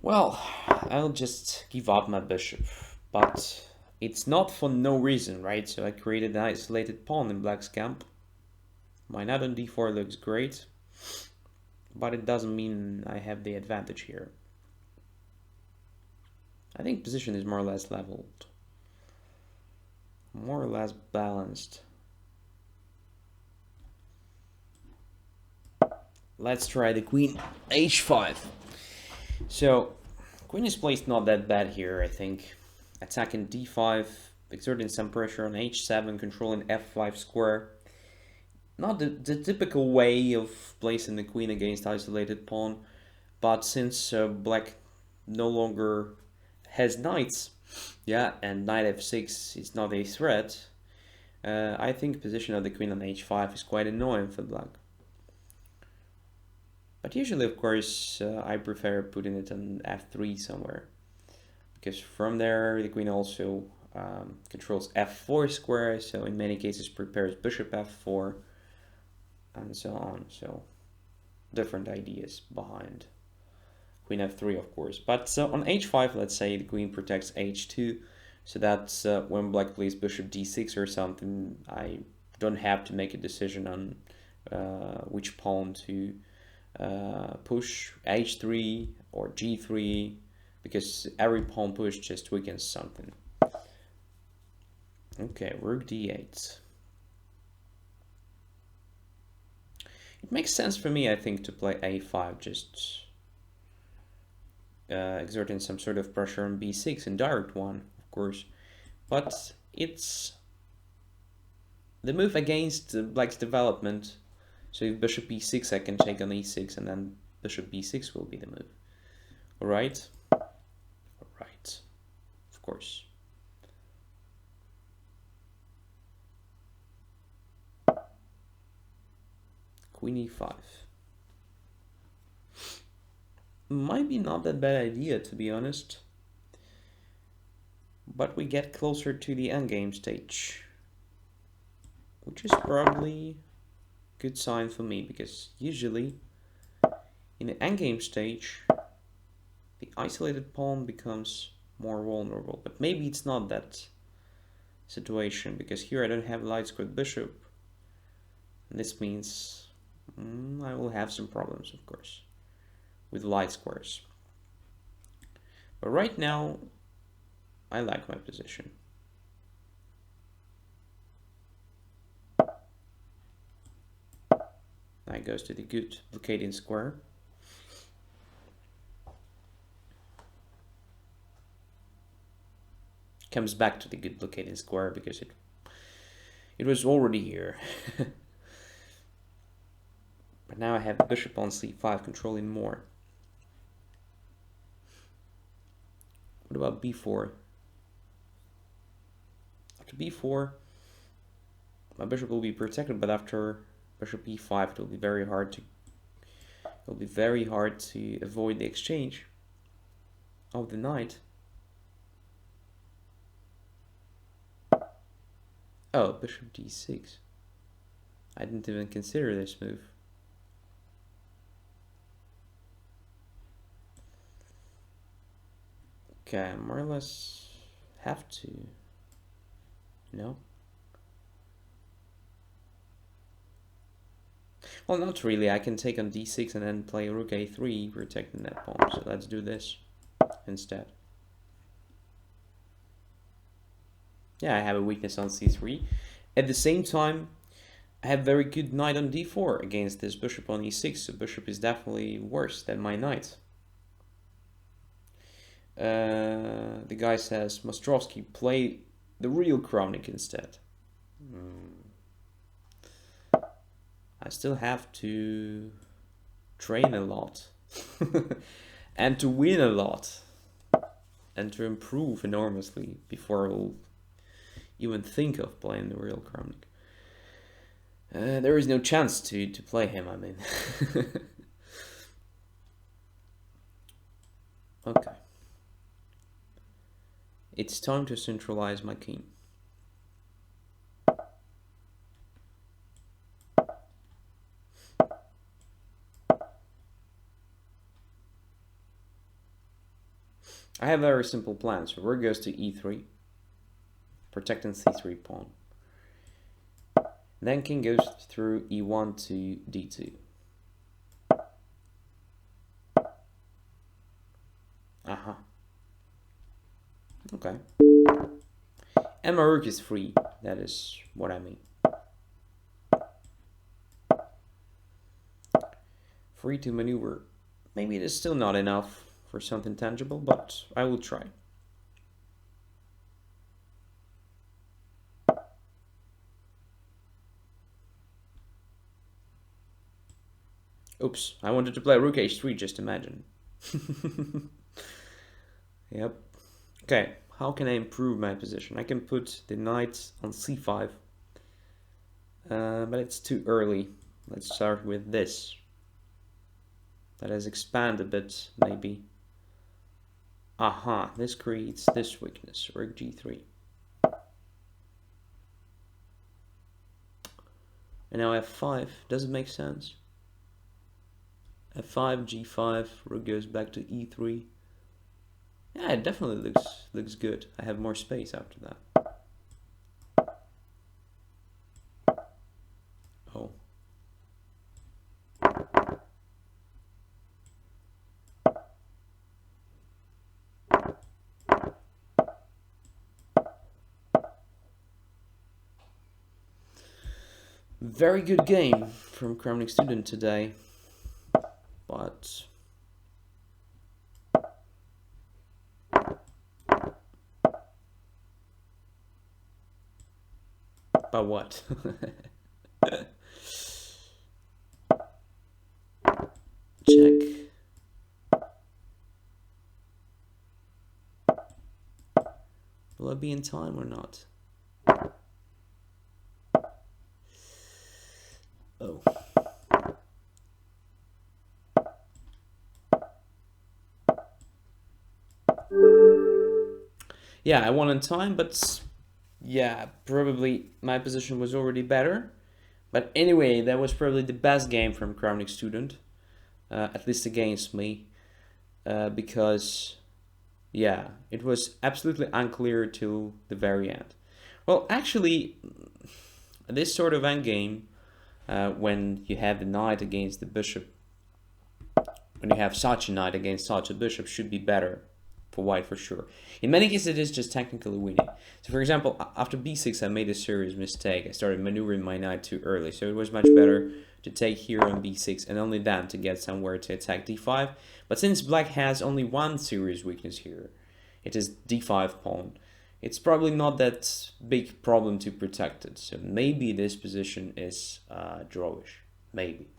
A: Well, I'll just give up my bishop, but it's not for no reason, right? So I created an isolated pawn in black's camp. My knight on d4 looks great, but it doesn't mean I have the advantage here. I think position is more or less leveled, more or less balanced. Let's try the queen h5. So queen is placed not that bad here, I think. Attacking d5, exerting some pressure on h7, controlling f5 square. Not the typical way of placing the queen against isolated pawn, but since black no longer has knights, yeah, and knight f6 is not a threat, I think position of the queen on h5 is quite annoying for black. But usually, of course, I prefer putting it on f3 somewhere, because from there the queen also controls f4 square, so in many cases prepares bishop f4, and so on. So different ideas behind queen f3, of course. But on h5, let's say the queen protects h2, so that's when black plays bishop d6 or something, I don't have to make a decision on which pawn to push, h3 or g3, because every pawn push just weakens something. Okay, rook d8. It makes sense for me, I think, to play a5, just exerting some sort of pressure on b6, indirect one, of course, but it's the move against black's development. So if bishop e6, I can take on e6, and then bishop b6 will be the move. All right? All right. Of course. Queen e5. Might be not that bad idea, to be honest. But we get closer to the endgame stage, which is probably good sign for me, because usually in the endgame stage the isolated pawn becomes more vulnerable, but maybe it's not that situation, because here I don't have light squared bishop, and this means I will have some problems, of course, with light squares. But right now I like my position. Knight goes to the good blockading square. Comes back to the good blockading square because it was already here. But now I have bishop on c5 controlling more. What about b4? After b4, my bishop will be protected, but after bishop e5, it will be very hard to avoid the exchange of the knight. Oh, bishop d6. I didn't even consider this move. Okay, I more or less have to. No? Well, not really. I can take on d6 and then play rook a3, protecting that pawn. So let's do this instead. Yeah, I have a weakness on c3. At the same time, I have very good knight on d4 against this bishop on e6, so bishop is definitely worse than my knight. The guy says, Mostrovski, play the real Kramnik instead. I still have to train a lot and to win a lot and to improve enormously before I'll even think of playing the real Kramnik. There is no chance to play him, I mean. Okay. It's time to centralize my king. I have a very simple plan. So rook goes to e3, protecting c3 pawn. Then king goes through e1 to d2. Okay. And my rook is free. That is what I mean. Free to maneuver. Maybe it is still not enough for something tangible, but I will try. Oops, I wanted to play rook h3, just imagine. Yep. Okay, how can I improve my position? I can put the knight on c5, but it's too early. Let's start with this. Let us expand a bit, maybe. Aha, this creates this weakness, rook g3. And now f5, does it make sense? f5, g5, rook goes back to e3. Yeah, it definitely looks good. I have more space after that. Oh. Very good game from Kramnik Student today, but what? Check. Will I be in time or not? Oh. Yeah, I won in time, but yeah, probably my position was already better. But anyway, that was probably the best game from Kramnik Student, at least against me, because yeah, it was absolutely unclear till the very end. Well, actually, this sort of endgame, when you have the knight against the bishop, when you have such a knight against such a bishop, should be better for white for sure. In many cases, it is just technically winning. So for example, after b6, I made a serious mistake. I started maneuvering my knight too early, so it was much better to take here on b6 and only then to get somewhere to attack d5. But since black has only one serious weakness here, it is d5 pawn, it's probably not that big problem to protect it. So maybe this position is drawish, maybe.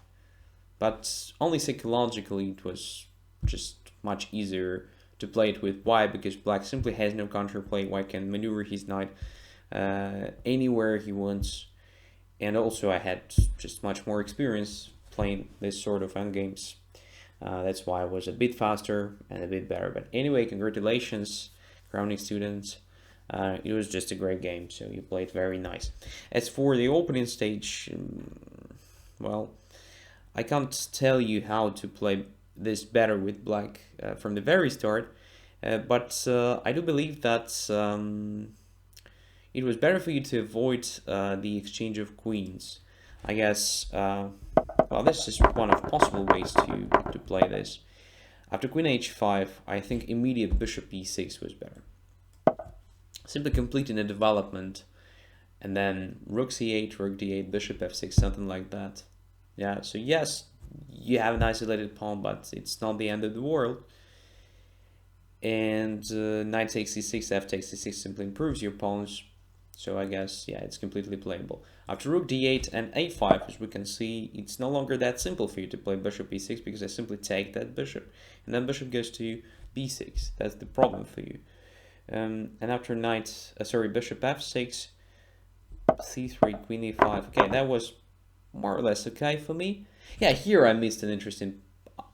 A: But only psychologically it was just much easier to play it with white, because black simply has no counterplay. White can maneuver his knight anywhere he wants. And also I had just much more experience playing this sort of endgames. That's why I was a bit faster and a bit better. But anyway, congratulations, Kramnik Students. It was just a great game, so you played very nice. As for the opening stage, well, I can't tell you how to play this better with black from the very start, but I do believe that it was better for you to avoid the exchange of queens. I guess, well, this is one of possible ways to play this. After queen h5, I think immediate bishop e6 was better. Simply completing a development And then rook c8, rook d8, bishop f6, something like that. Yeah, so yes, you have an isolated pawn, but it's not the end of the world. And knight takes c6, f takes c6 simply improves your pawns. So I guess, yeah, it's completely playable. After rook d8 and a5, as we can see, it's no longer that simple for you to play bishop e6 because I simply take that bishop. And then bishop goes to b6. That's the problem for you. And after bishop f6, c3, queen e5. Okay, that was more or less okay for me. Yeah, here I missed an interesting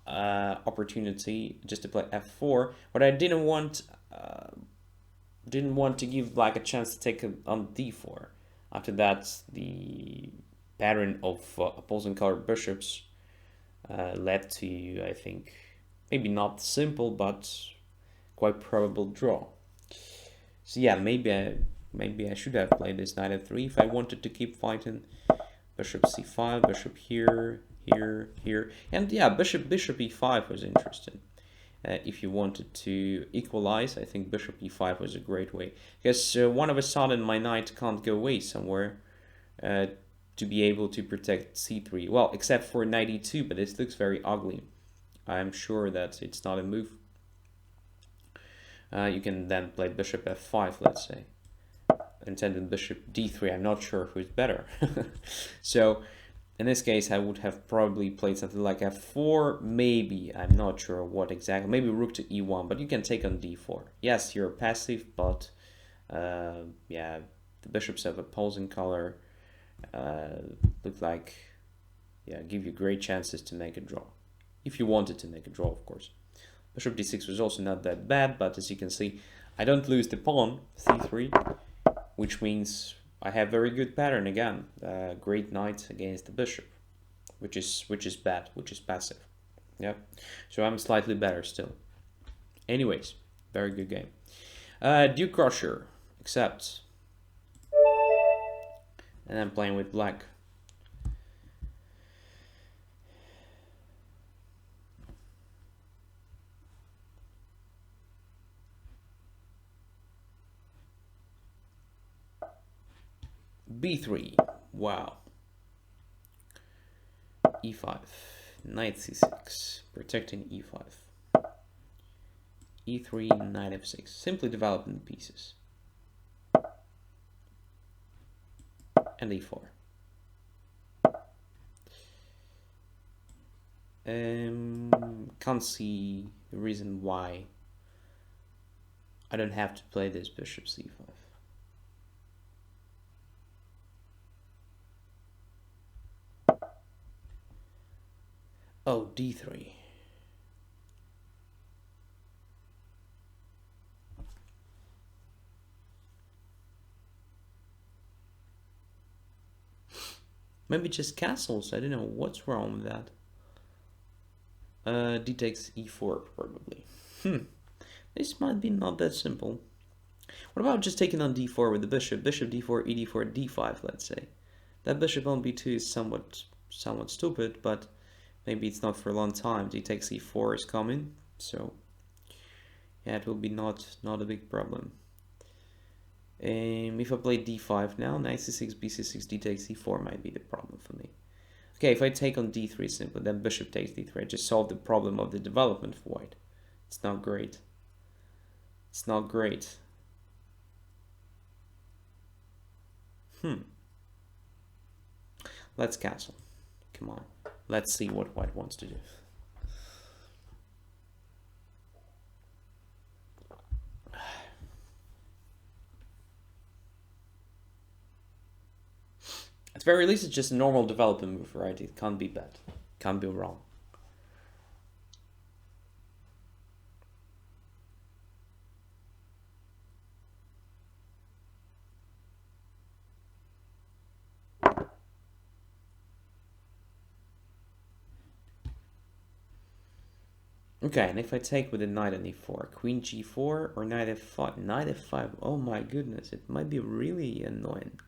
A: opportunity just to play f4. What I didn't want to give black a chance to take on d4. After that, the pattern of opposing color bishops led to, I think, maybe not simple but quite probable draw. So yeah, maybe I should have played this knight f3 if I wanted to keep fighting. Bishop c5, bishop here, here, and yeah, bishop e5 was interesting. If you wanted to equalize, I think bishop e5 was a great way, because one of a sudden my knight can't go away somewhere to be able to protect c3. Well, except for knight e2, but this looks very ugly. I'm sure that it's not a move. You can then play bishop f5, let's say, and then bishop d3. I'm not sure who's better. So in this case, I would have probably played something like f4, maybe. I'm not sure what exactly. Maybe rook to e1, but you can take on d4. Yes, you're passive, but yeah, the bishops of opposing color look like, yeah, give you great chances to make a draw. If you wanted to make a draw, of course. Bishop d6 was also not that bad, but as you can see, I don't lose the pawn, c3, which means I have very good pattern again. Great knight against the bishop, which is bad, which is passive. Yeah, so I'm slightly better still. Anyways, very good game. Duke Crusher, accept. And I'm playing with black. b3, wow. e5, knight c6, protecting e5. e3, knight f6, simply developing the pieces. And e4. Can't see the reason why I don't have to play this bishop c5. Oh, d3. Maybe just castles. I don't know what's wrong with that. D takes e4 probably. This might be not that simple. What about just taking on d4 with the bishop? Bishop d4, e d4, d5, let's say. That bishop on b2 is somewhat stupid, but maybe it's not for a long time. D takes e4 is coming, so yeah, it will be not a big problem. If I play d5 now, knight c6, b6, d takes e4 might be the problem for me. Okay, if I take on d3 simply, then bishop takes d3. I just solved the problem of the development for white. It's not great. It's not great. Let's castle. Come on. Let's see what white wants to do. At the very least, it's just a normal development move, right? It can't be bad. Can't be wrong. Okay, and if I take with a knight on e4, queen g4 or knight f5, knight f5, oh my goodness, it might be really annoying.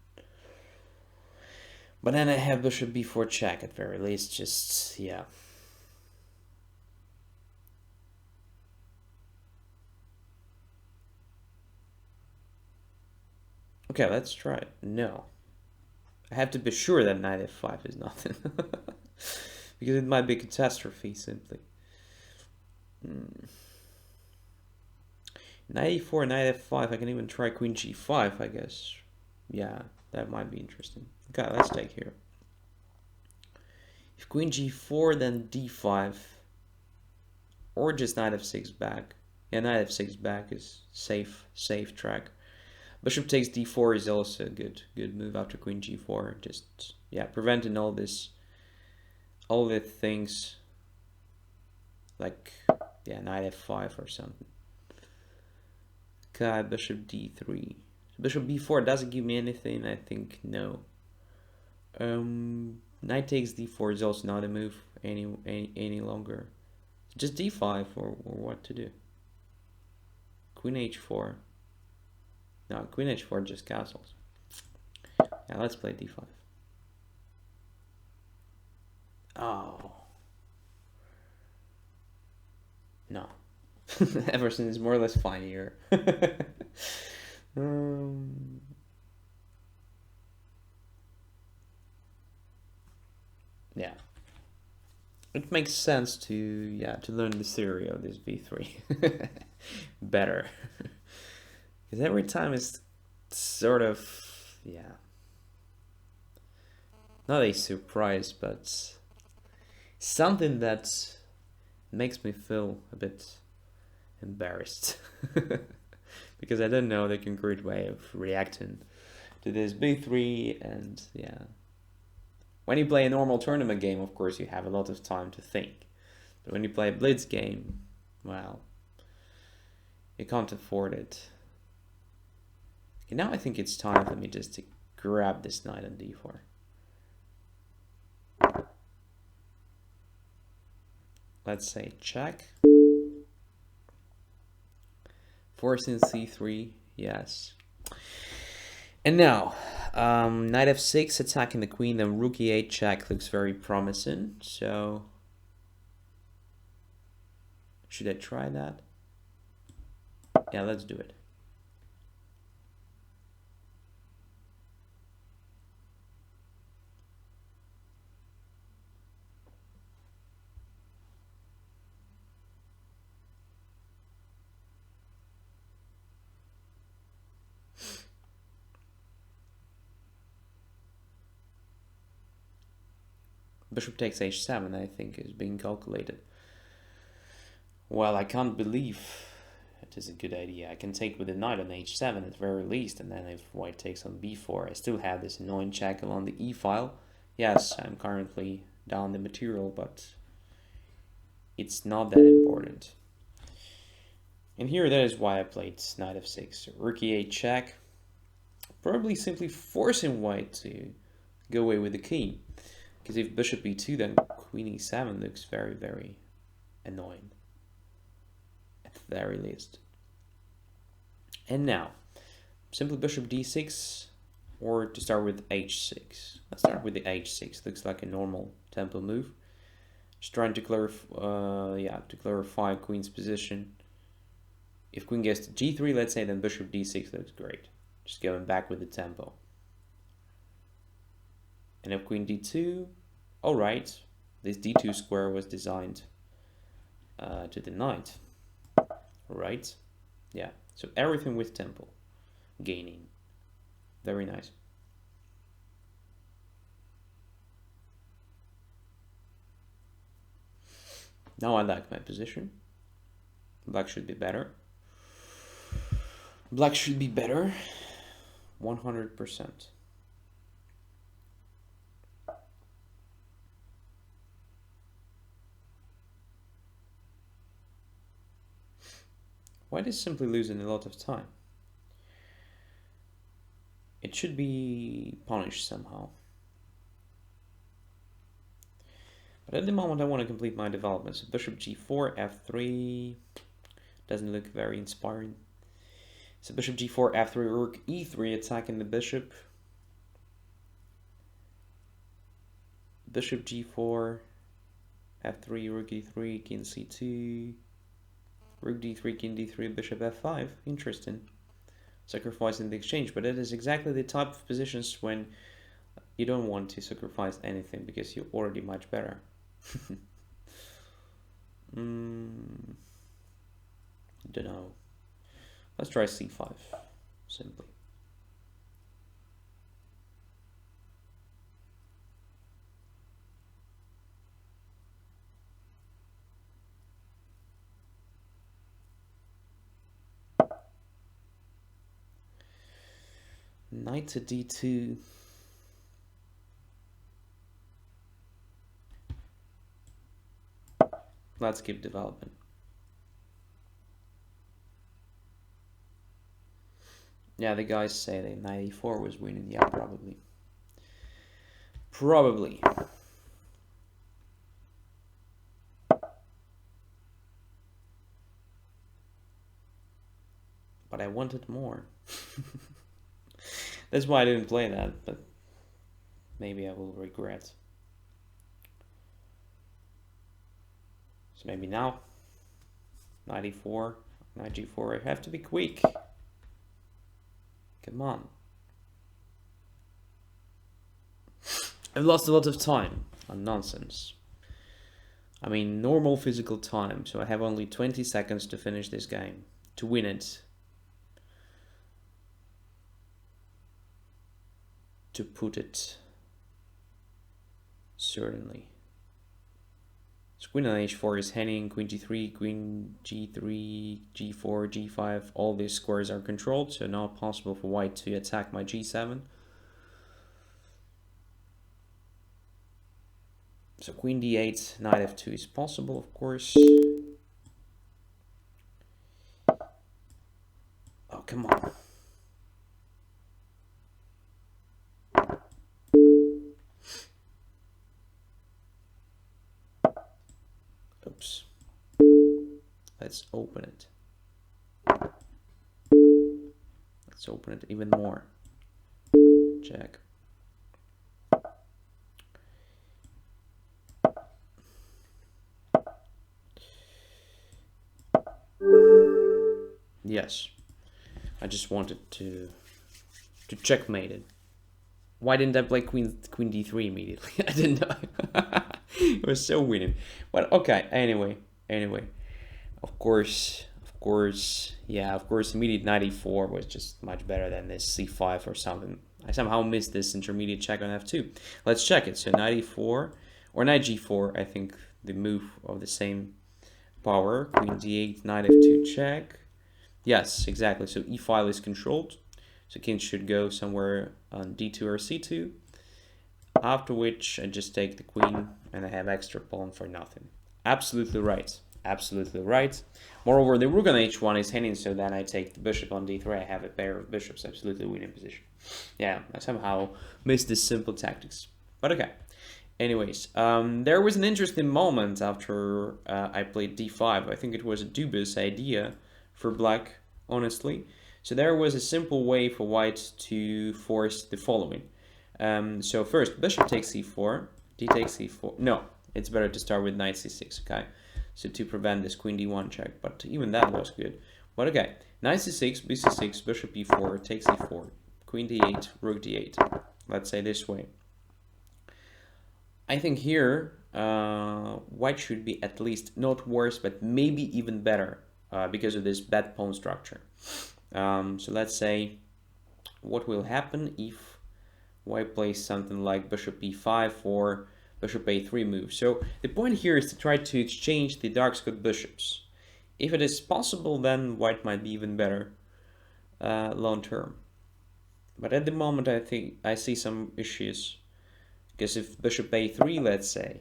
A: But then I have bishop b4 check at very least, just, yeah. Okay, let's try it. No. I have to be sure that knight f5 is nothing. Because it might be a catastrophe, simply. Knight e4, knight f5. I can even try queen g5, I guess. Yeah, that might be interesting. Okay, let's take here. If queen g4, then d5. Or just knight f6 back. Yeah, knight f6 back is safe track. Bishop takes d4 is also a good move after queen g4. Just, yeah, preventing all the things like, yeah, knight f5 or something. Okay, bishop d3. Bishop b4 doesn't give me anything, I think. No. Knight takes d4 is also not a move any longer. Just d5 or what to do. Queen h4. No, queen h4 just castles. Yeah, let's play d5. Oh. No. Everson is more or less fine here. Yeah. It makes sense to learn the theory of this b3 better. Because every time it's sort of, yeah, not a surprise, but something that makes me feel a bit embarrassed. Because I don't know the concrete way of reacting to this b3, and yeah. When you play a normal tournament game, of course, you have a lot of time to think. But when you play a blitz game, well, you can't afford it. Okay, now I think it's time for me just to grab this knight on d4. Let's say check. Forcing c3, yes. And now, knight f6 attacking the queen, then rook e8 check looks very promising. So, should I try that? Yeah, let's do it. Bishop takes h7, I think, is being calculated. Well, I can't believe it is a good idea. I can take with the knight on h7 at the very least, and then if white takes on b4, I still have this annoying check along the e file. Yes, I'm currently down the material, but it's not that important. And here, that is why I played knight f6. Rook e8 check, probably simply forcing white to go away with the key. Because if bishop e2, then queen e7 looks very, very annoying. At the very least. And now, simply bishop d6, or to start with h6. Let's start with the h6. Looks like a normal tempo move. Just trying to clarify queen's position. If queen gets to g3, let's say, then bishop d6 looks great. Just going back with the tempo. And if queen d2, all right, this d2 square was designed to the knight, right? Yeah, so everything with tempo, gaining, very nice. Now I like my position. Black should be better. Black should be better, 100%. White is simply losing a lot of time. It should be punished somehow. But at the moment I want to complete my development. So bishop g4, f3 doesn't look very inspiring. So bishop g4, f3, rook e3 attacking the bishop. Bishop g4, f3, rook e3, king c2. Rook d3, king d3, bishop f5. Interesting. sacrificing the exchange, but it is exactly the type of positions when you don't want to sacrifice anything because you're already much better. Don't know. Let's try c5, simply. Knight to d2. Let's keep developing. Yeah, the guys say that 94 was winning. Yeah, probably. Probably. But I wanted more. That's why I didn't play that, but maybe I will regret. So maybe now. 94, knight g4. I have to be quick. Come on. I've lost a lot of time on nonsense. I mean, normal physical time, so I have only 20 seconds to finish this game, to win it. To put it certainly. So queen on h4 is hanging, queen g3, queen g3, g4, g5. All these squares are controlled, so not possible for white to attack my g7. So queen d8, knight f2 is possible, of course. Oh, come on. Oops. Let's open it. Let's open it even more. Check. Yes. I just wanted to checkmate it. Why didn't I play queen d3 immediately? I didn't know. It was so winning. But okay, anyway. Of course, yeah, of course, immediate 94 was just much better than this c5 or something. I somehow missed this intermediate check on f2. Let's check it. So 94 or knight g4, I think the move of the same power. Queen d8, knight f2 check. Yes, exactly. So e file is controlled. So king should go somewhere on d2 or c2. After which I just take the queen and I have extra pawn for nothing. Absolutely right. Absolutely right. Moreover, the rook on h1 is hanging, so then I take the bishop on d3. I have a pair of bishops, absolutely winning position. Yeah, I somehow missed this simple tactics. But okay. Anyways, there was an interesting moment after I played d5. I think it was a dubious idea for black, honestly. So there was a simple way for white to force the following. So first, bishop takes c4, d takes c4. No, it's better to start with knight c6, okay? So to prevent this queen d1 check, but even that was good. But okay, knight c6, bc6, bishop e4, takes e4, queen d8, rook d8. Let's say this way. I think here, white should be at least not worse, but maybe even better because of this bad pawn structure. So let's say what will happen if white plays something like bishop e5 or bishop a3 move. So the point here is to try to exchange the dark squared bishops. If it is possible, then white might be even better long term. But at the moment, I think I see some issues. Because if bishop a3, let's say,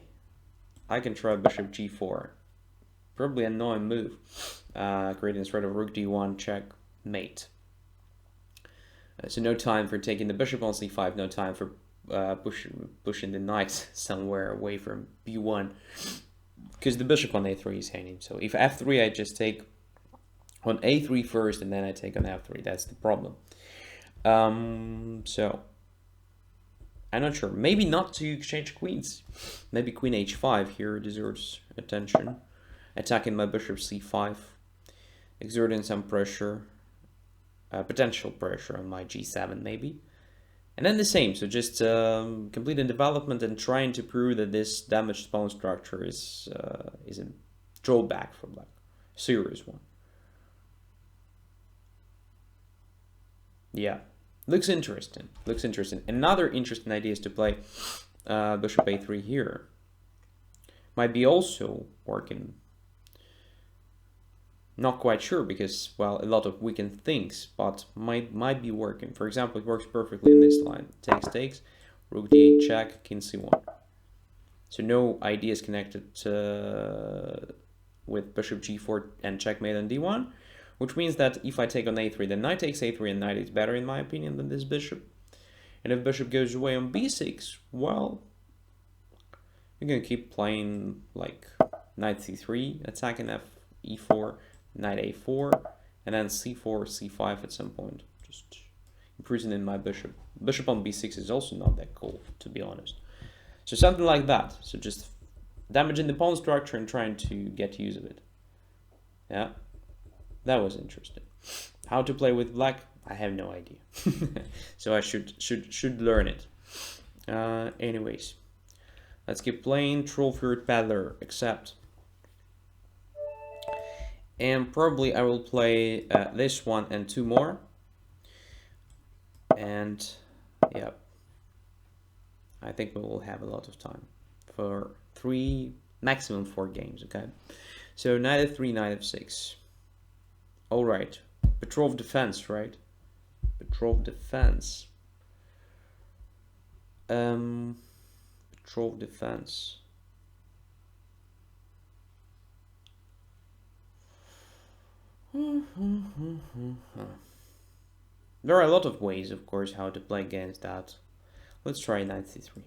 A: I can try bishop g4. Probably an annoying move. Creating a sort of rook d1 check mate. So no time for taking the bishop on c5, no time for pushing the knight somewhere away from b1. Because the bishop on a3 is hanging. So if f3, I just take on a3 first and then I take on f3. That's the problem. So I'm not sure. Maybe not to exchange queens. Maybe queen h5 here deserves attention. Attacking my bishop c5. Exerting some pressure. potential pressure on my g7 maybe. And then the same, so just completing development and trying to prove that this damaged pawn structure is a drawback for black, serious one. Yeah, looks interesting. Looks interesting. Another interesting idea is to play bishop a3 here. Might be also working. Not quite sure because, well, a lot of weakened things, but might be working. For example, it works perfectly in this line. Takes, rook d8 check, king c1. So no ideas connected with bishop g4 and checkmate on d1, which means that if I take on a3, then knight takes a3 and knight is better in my opinion than this bishop. And if bishop goes away on b6, well, you're gonna keep playing like knight c3, attacking e4, knight a4, and then c4, c5 at some point, just imprisoning my bishop. Bishop on b6 is also not that cool, to be honest. So something like that. So just damaging the pawn structure and trying to get use of it. Yeah, that was interesting. How to play with black? I have no idea. So I should learn it. Anyways, let's keep playing. Trollfjord Paddler, accept. And probably I will play this one and two more. And yeah, I think we will have a lot of time for 3, maximum 4 games, okay? So knight f3, knight f6. All right, Petrov defense, right? Petrov defense. Petrov defense. There are a lot of ways, of course, how to play against that. Let's try knight c3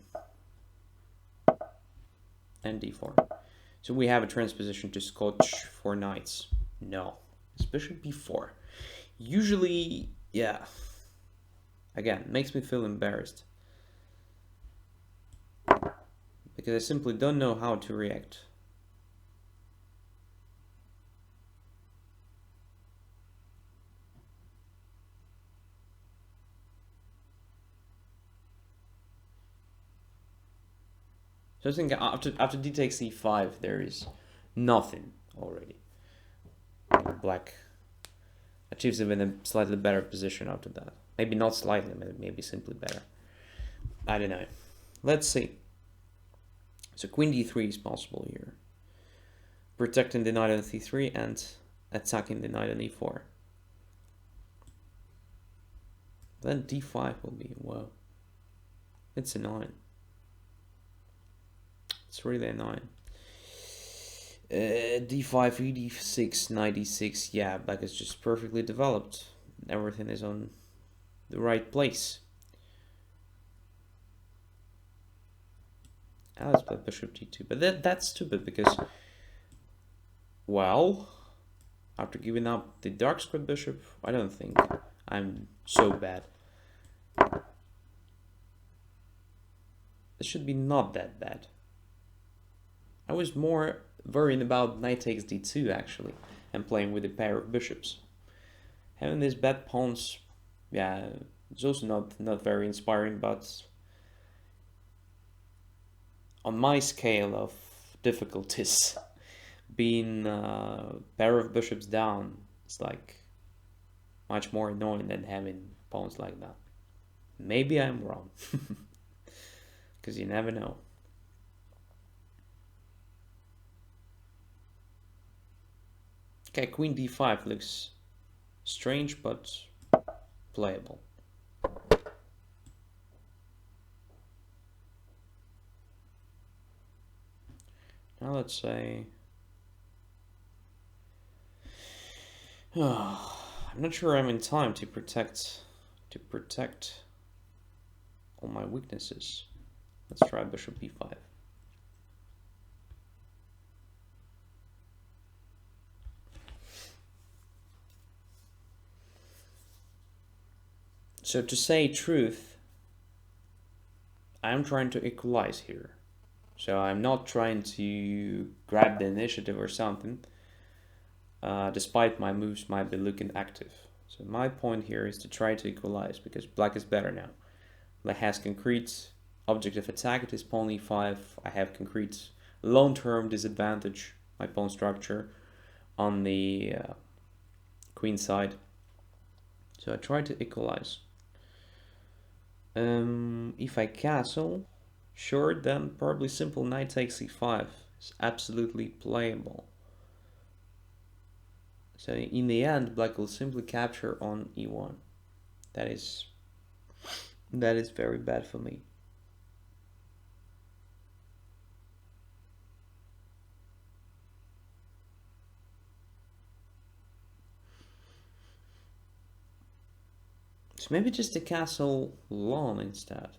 A: and d4. So we have a transposition to Scotch for knights. No, it's bishop b4. Usually, yeah. Again, makes me feel embarrassed because I simply don't know how to react. So I think after d takes e5, there is nothing already. Black achieves even a slightly better position after that. Maybe not slightly, maybe simply better. I don't know. Let's see. So queen d3 is possible here. Protecting the knight on c3 and attacking the knight on e4. Then d5 will be, wow. It's a 9. It's really a 9. d5, e6, knight e6. Yeah, black is just perfectly developed. Everything is on the right place. Let's play bishop d2. But that's stupid because, well, after giving up the dark squared bishop, I don't think I'm so bad. This should be not that bad. I was more worrying about knight takes d2 actually, and playing with a pair of bishops. Having these bad pawns, yeah, it's also not very inspiring, but on my scale of difficulties, being a pair of bishops down, it's like much more annoying than having pawns like that. Maybe I'm wrong, because you never know. Okay, queen d5 looks strange, but playable. Now let's say... I'm not sure I'm in time to protect all my weaknesses. Let's try bishop b5. So to say truth, I'm trying to equalize here. So I'm not trying to grab the initiative or something, despite my moves might be looking active. So my point here is to try to equalize, because black is better now. Black has concrete object of attack at his pawn e5. I have concrete long-term disadvantage, my pawn structure, on the queen side. So I try to equalize. If I castle, sure, then probably simple knight takes e5 is absolutely playable. So in the end, black will simply capture on e1. That is very bad for me. So maybe just a castle long instead.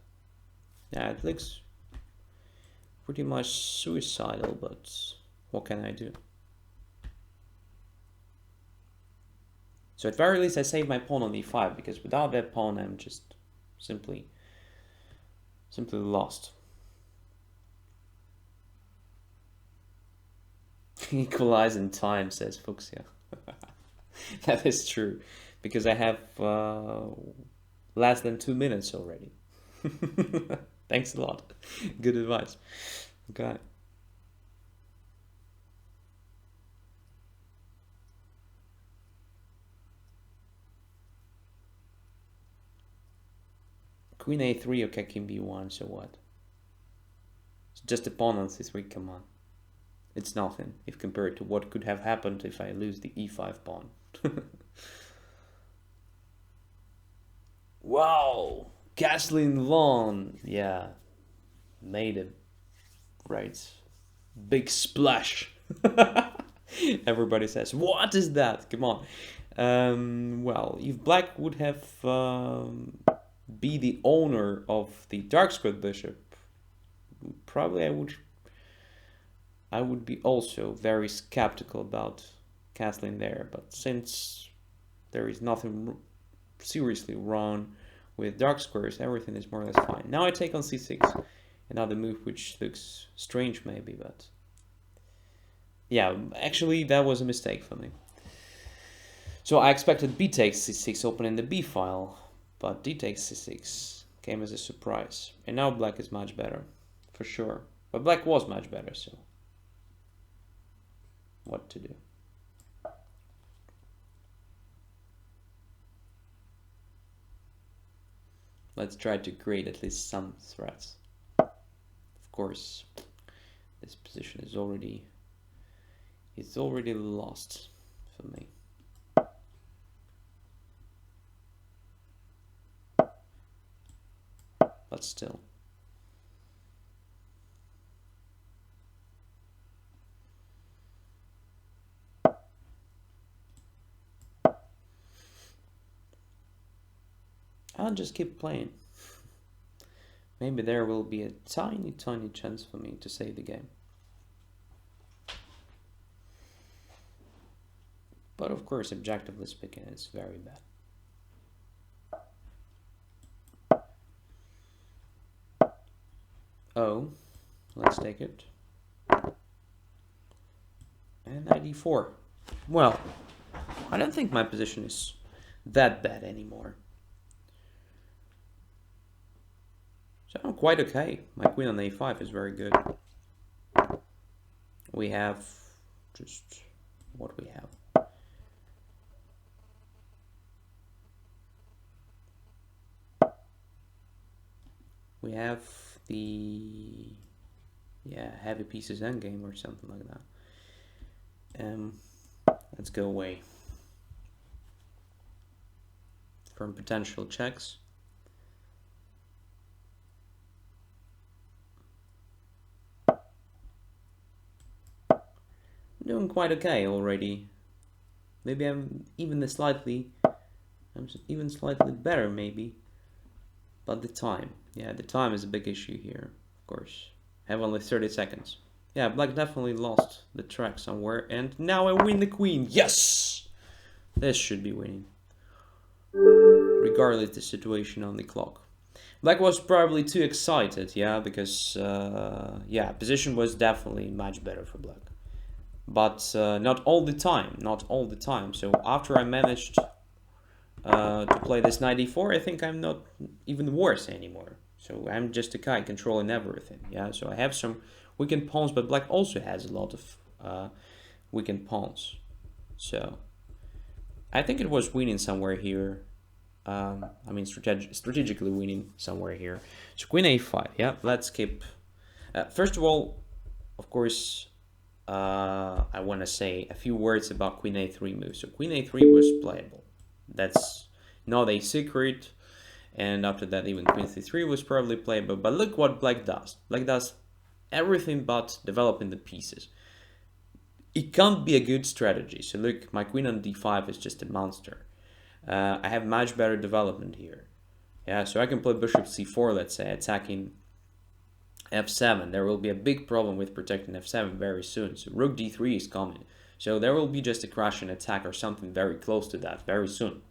A: Yeah, it looks pretty much suicidal, but what can I do? So at very least I saved my pawn on e5, because without that pawn I'm just simply lost. Equalize in time, says Fuchsia. That is true, because I have less than 2 minutes already. Thanks a lot. Good advice. Okay. Queen a3, okay, king b1, so what? It's just a pawn on c3, come on. It's nothing if compared to what could have happened if I lose the e5 pawn. Wow! Castling long! Yeah. Made a right big splash. Everybody says, what is that? Come on. Well, if black would have be the owner of the dark squared bishop, probably I would be also very skeptical about castling there, but since there is nothing seriously wrong with dark squares, everything is more or less fine. Now I take on c6, another move which looks strange maybe, but yeah, actually that was a mistake for me. So I expected b takes c6 opening the b file, but d takes c6 came as a surprise. And now black is much better, for sure. But black was much better, so what to do? Let's try to create at least some threats. Of course, this position is already lost for me. But still. I'll just keep playing. Maybe there will be a tiny chance for me to save the game. But of course, objectively speaking, it's very bad. Oh, let's take it. And knight e4. Well, I don't think my position is that bad anymore. So I'm quite okay. My queen on a5 is very good. We have just what we have. We have the heavy pieces endgame or something like that. Let's go away from potential checks. Doing quite okay already. Maybe I'm even slightly better maybe. But the time, yeah, the time is a big issue here, of course. I have only 30 seconds. Yeah, black definitely lost the track somewhere, and now I win the queen. Yes! This should be winning, regardless of the situation on the clock. Black was probably too excited, yeah, because, yeah, position was definitely much better for black. But not all the time, not all the time. So after I managed to play this knight e4, I think I'm not even worse anymore. So I'm just a guy controlling everything. Yeah, so I have some weakened pawns, but black also has a lot of weakened pawns. So I think it was winning somewhere here. I mean, strategically winning somewhere here. So queen a5. Yeah, let's keep. First of all, of course, I want to say a few words about queen a3 move. So queen a3 was playable. That's not a secret. And after that, even queen c3 was probably playable. But look what black does. Black does everything but developing the pieces. It can't be a good strategy. So look, my queen on d5 is just a monster. I have much better development here. Yeah, so I can play bishop c4, let's say, attacking f7. There will be a big problem with protecting f7 very soon. So rook d3 is coming. So there will be just a crushing attack or something very close to that very soon.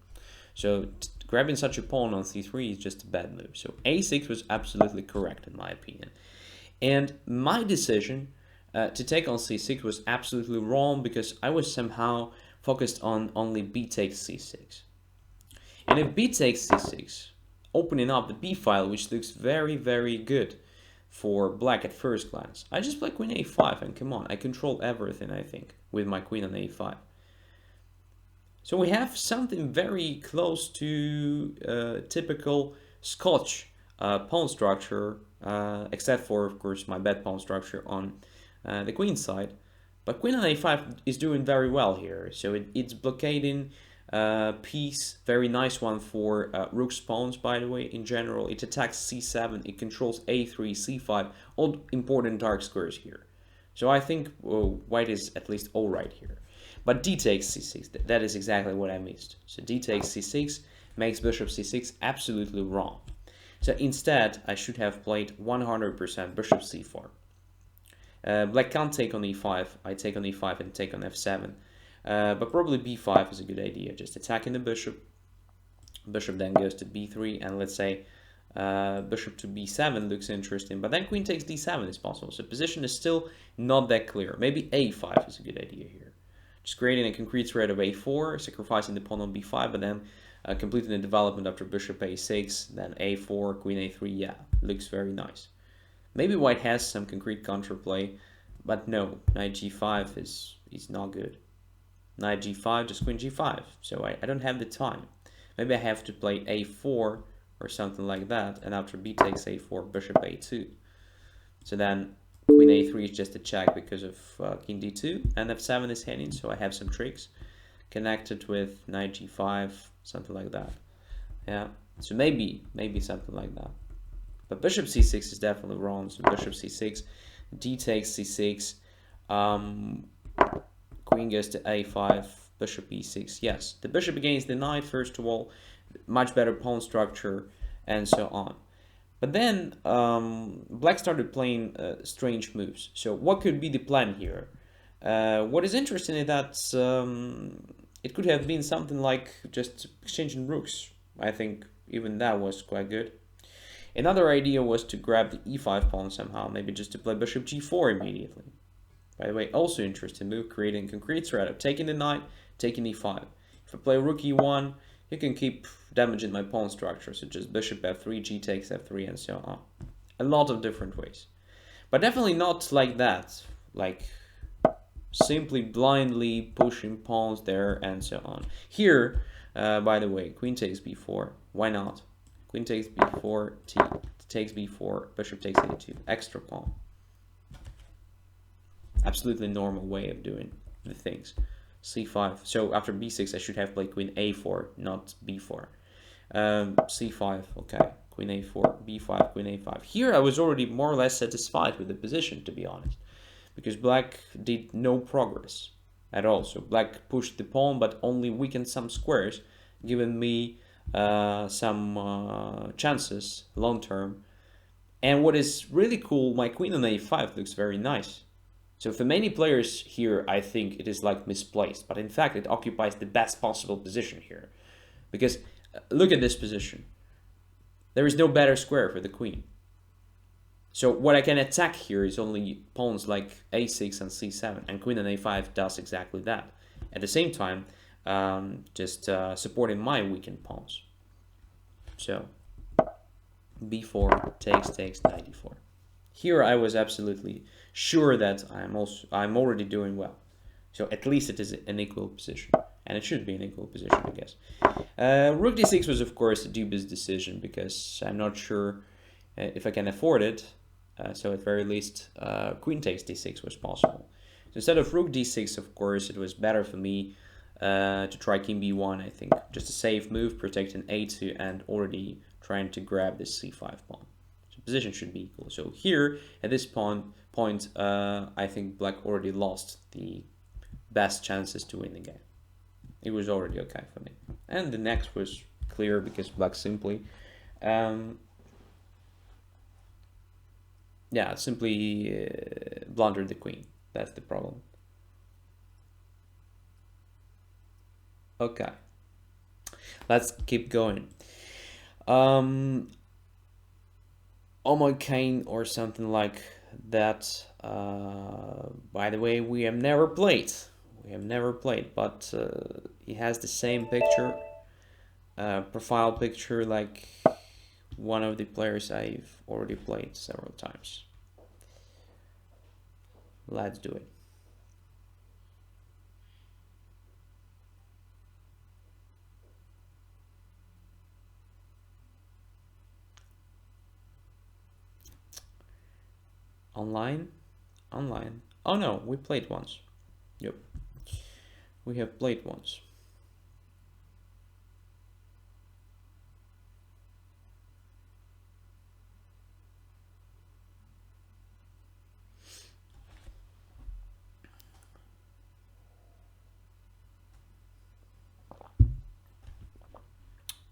A: So grabbing such a pawn on c3 is just a bad move. So a6 was absolutely correct in my opinion. And my decision to take on c6 was absolutely wrong because I was somehow focused on only b takes c6. And if b takes c6, opening up the b file, which looks very, very good for black at first glance, I just play queen a5 and come on, I control everything, I think, with my queen on a5. So we have something very close to typical Scotch pawn structure, except for, of course, my bad pawn structure on the queen side. But queen on a5 is doing very well here. So it's blockading piece, very nice one for rook's pawns, by the way. In general, it attacks c7, it controls a3, c5, all important dark squares here. So I think white is at least all right here. But d takes c6, that is exactly what I missed. So d takes c6 makes bishop c6 absolutely wrong. So instead, I should have played 100% bishop c4. Black can't take on e5, I take on e5 and take on f7. But probably b5 is a good idea, just attacking the bishop. Bishop then goes to b3, and let's say bishop to b7 looks interesting, but then queen takes d7 is possible. So position is still not that clear. Maybe a5 is a good idea here. Just creating a concrete threat of a4, sacrificing the pawn on b5, but then completing the development after bishop a6, then a4, queen a3, yeah, looks very nice. Maybe white has some concrete counterplay, but no, knight g5 is not good. Knight g5, just queen g5, so I don't have the time. Maybe I have to play a4 or something like that, and after b takes a4, bishop a2. So then queen a3 is just a check because of king d2, and f7 is hitting, so I have some tricks connected with knight g5, something like that. Yeah, so maybe something like that. But bishop c6 is definitely wrong, so bishop c6, d takes c6, queen goes to a5, bishop e6, yes. The bishop against the knight, first of all, much better pawn structure, and so on. But then black started playing strange moves. So what could be the plan here? What is interesting is that it could have been something like just exchanging rooks. I think even that was quite good. Another idea was to grab the e5 pawn somehow, maybe just to play bishop g4 immediately. By the way, also interesting move, creating concrete threat of taking the knight, taking e5. If I play rook e1, you can keep damaging my pawn structure, so just bishop f3, g takes f3, and so on. A lot of different ways. But definitely not like that, like simply blindly pushing pawns there and so on. Here, by the way, queen takes b4, why not? Queen takes b4, t takes b4, bishop takes a2, extra pawn. Absolutely normal way of doing the things. c5, so after b6 I should have played queen a4, not b4. c5, okay, queen a4, b5, queen a5. Here I was already more or less satisfied with the position, to be honest, because black did no progress at all. So black pushed the pawn but only weakened some squares, giving me some chances long term. And what is really cool, my queen on a5 looks very nice. So for many players here, I think it is like misplaced, but in fact it occupies the best possible position here. Because look at this position. There is no better square for the queen. So what I can attack here is only pawns like a6 and c7, and queen on a5 does exactly that. At the same time, just supporting my weakened pawns. So b4 takes knight e4. Here I was absolutely sure that I'm already doing well. So at least it is an equal position, and it should be an equal position, I guess. Rook d6 was of course a dubious decision because I'm not sure if I can afford it. So at very least, queen takes d6 was possible. So instead of rook d6, of course, it was better for me to try king b1, I think. Just a safe move, protecting a2, and already trying to grab this c5 pawn. So position should be equal. So here, at this point, I think black already lost the best chances to win the game. It was already okay for me. And the next was clear because black simply blundered the queen. That's the problem. Okay, let's keep going. On my cane or something like that. By the way, we have never played. But he has the same picture, profile picture, like one of the players I've already played several times. Let's do it. Online? Oh no, we played once. Yep. We have played once.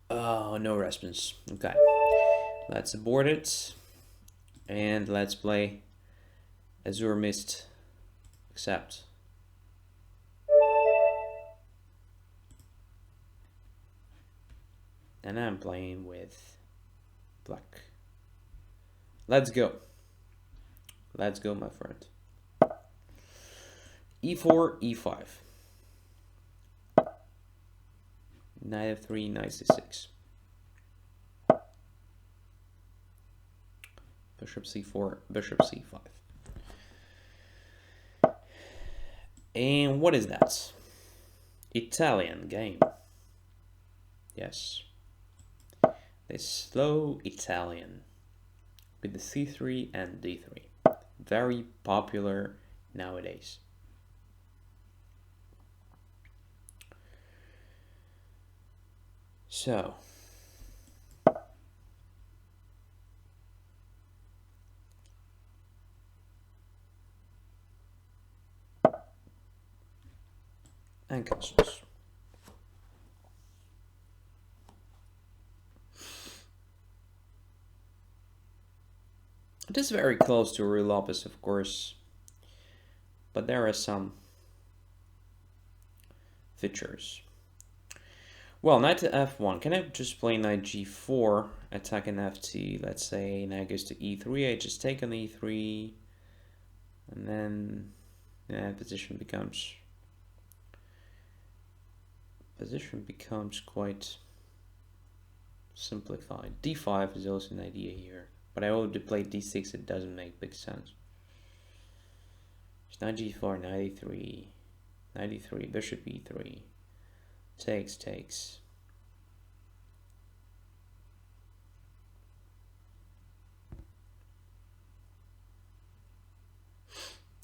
A: Oh, no response. Okay. Let's abort it. And let's play Azure Mist. Accept. And I'm playing with black. Let's go. Let's go, my friend. e4, e5. Knight f3, knight c6. Bishop c4, bishop c5. And what is that? Italian game. Yes. The slow Italian with the c3 and d3. Very popular nowadays. So, and castles. It is very close to Ruy Lopez, of course, but there are some features. Well, knight to f1. Can I just play knight g4, attacking f2? Let's say knight goes to e3. I just take on e3, and then position becomes quite simplified. d5 is also an idea here, but I already played d6. It doesn't make big sense. It's knight g4, knight e3, knight e3, bishop e3. Takes.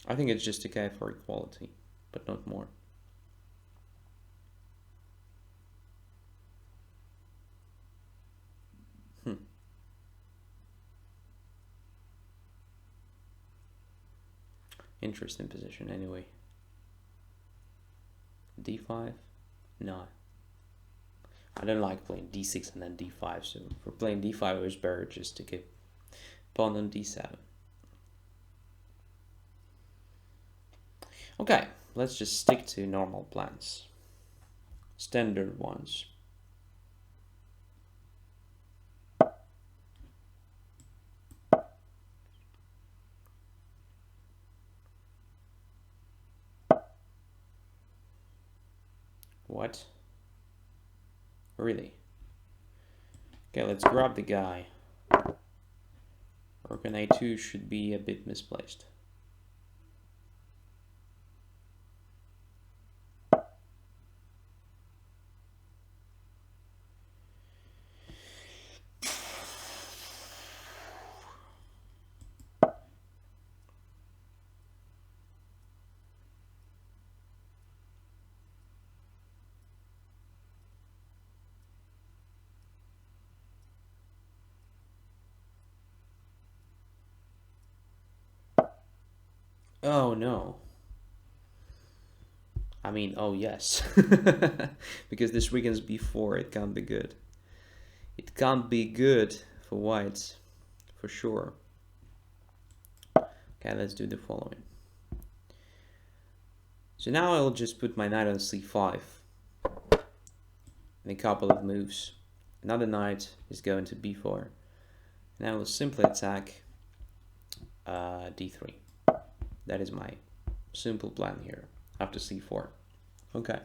A: I think it's just okay for equality, but not more. Interesting position anyway. d5? No. I don't like playing d6 and then d5, so for playing d5 it was better just to keep pawn on d7. Okay, let's just stick to normal plans. Standard ones. What? Really? Okay, let's grab the guy. Rook on a2 should be a bit misplaced. Oh no. I mean, oh yes. Because this weekend's b4, it can't be good. It can't be good for whites, for sure. Okay, let's do the following. So now I'll just put my knight on c5. In a couple of moves. Another knight is going to b4. And I will simply attack d3. That is my simple plan here, after c4. Okay.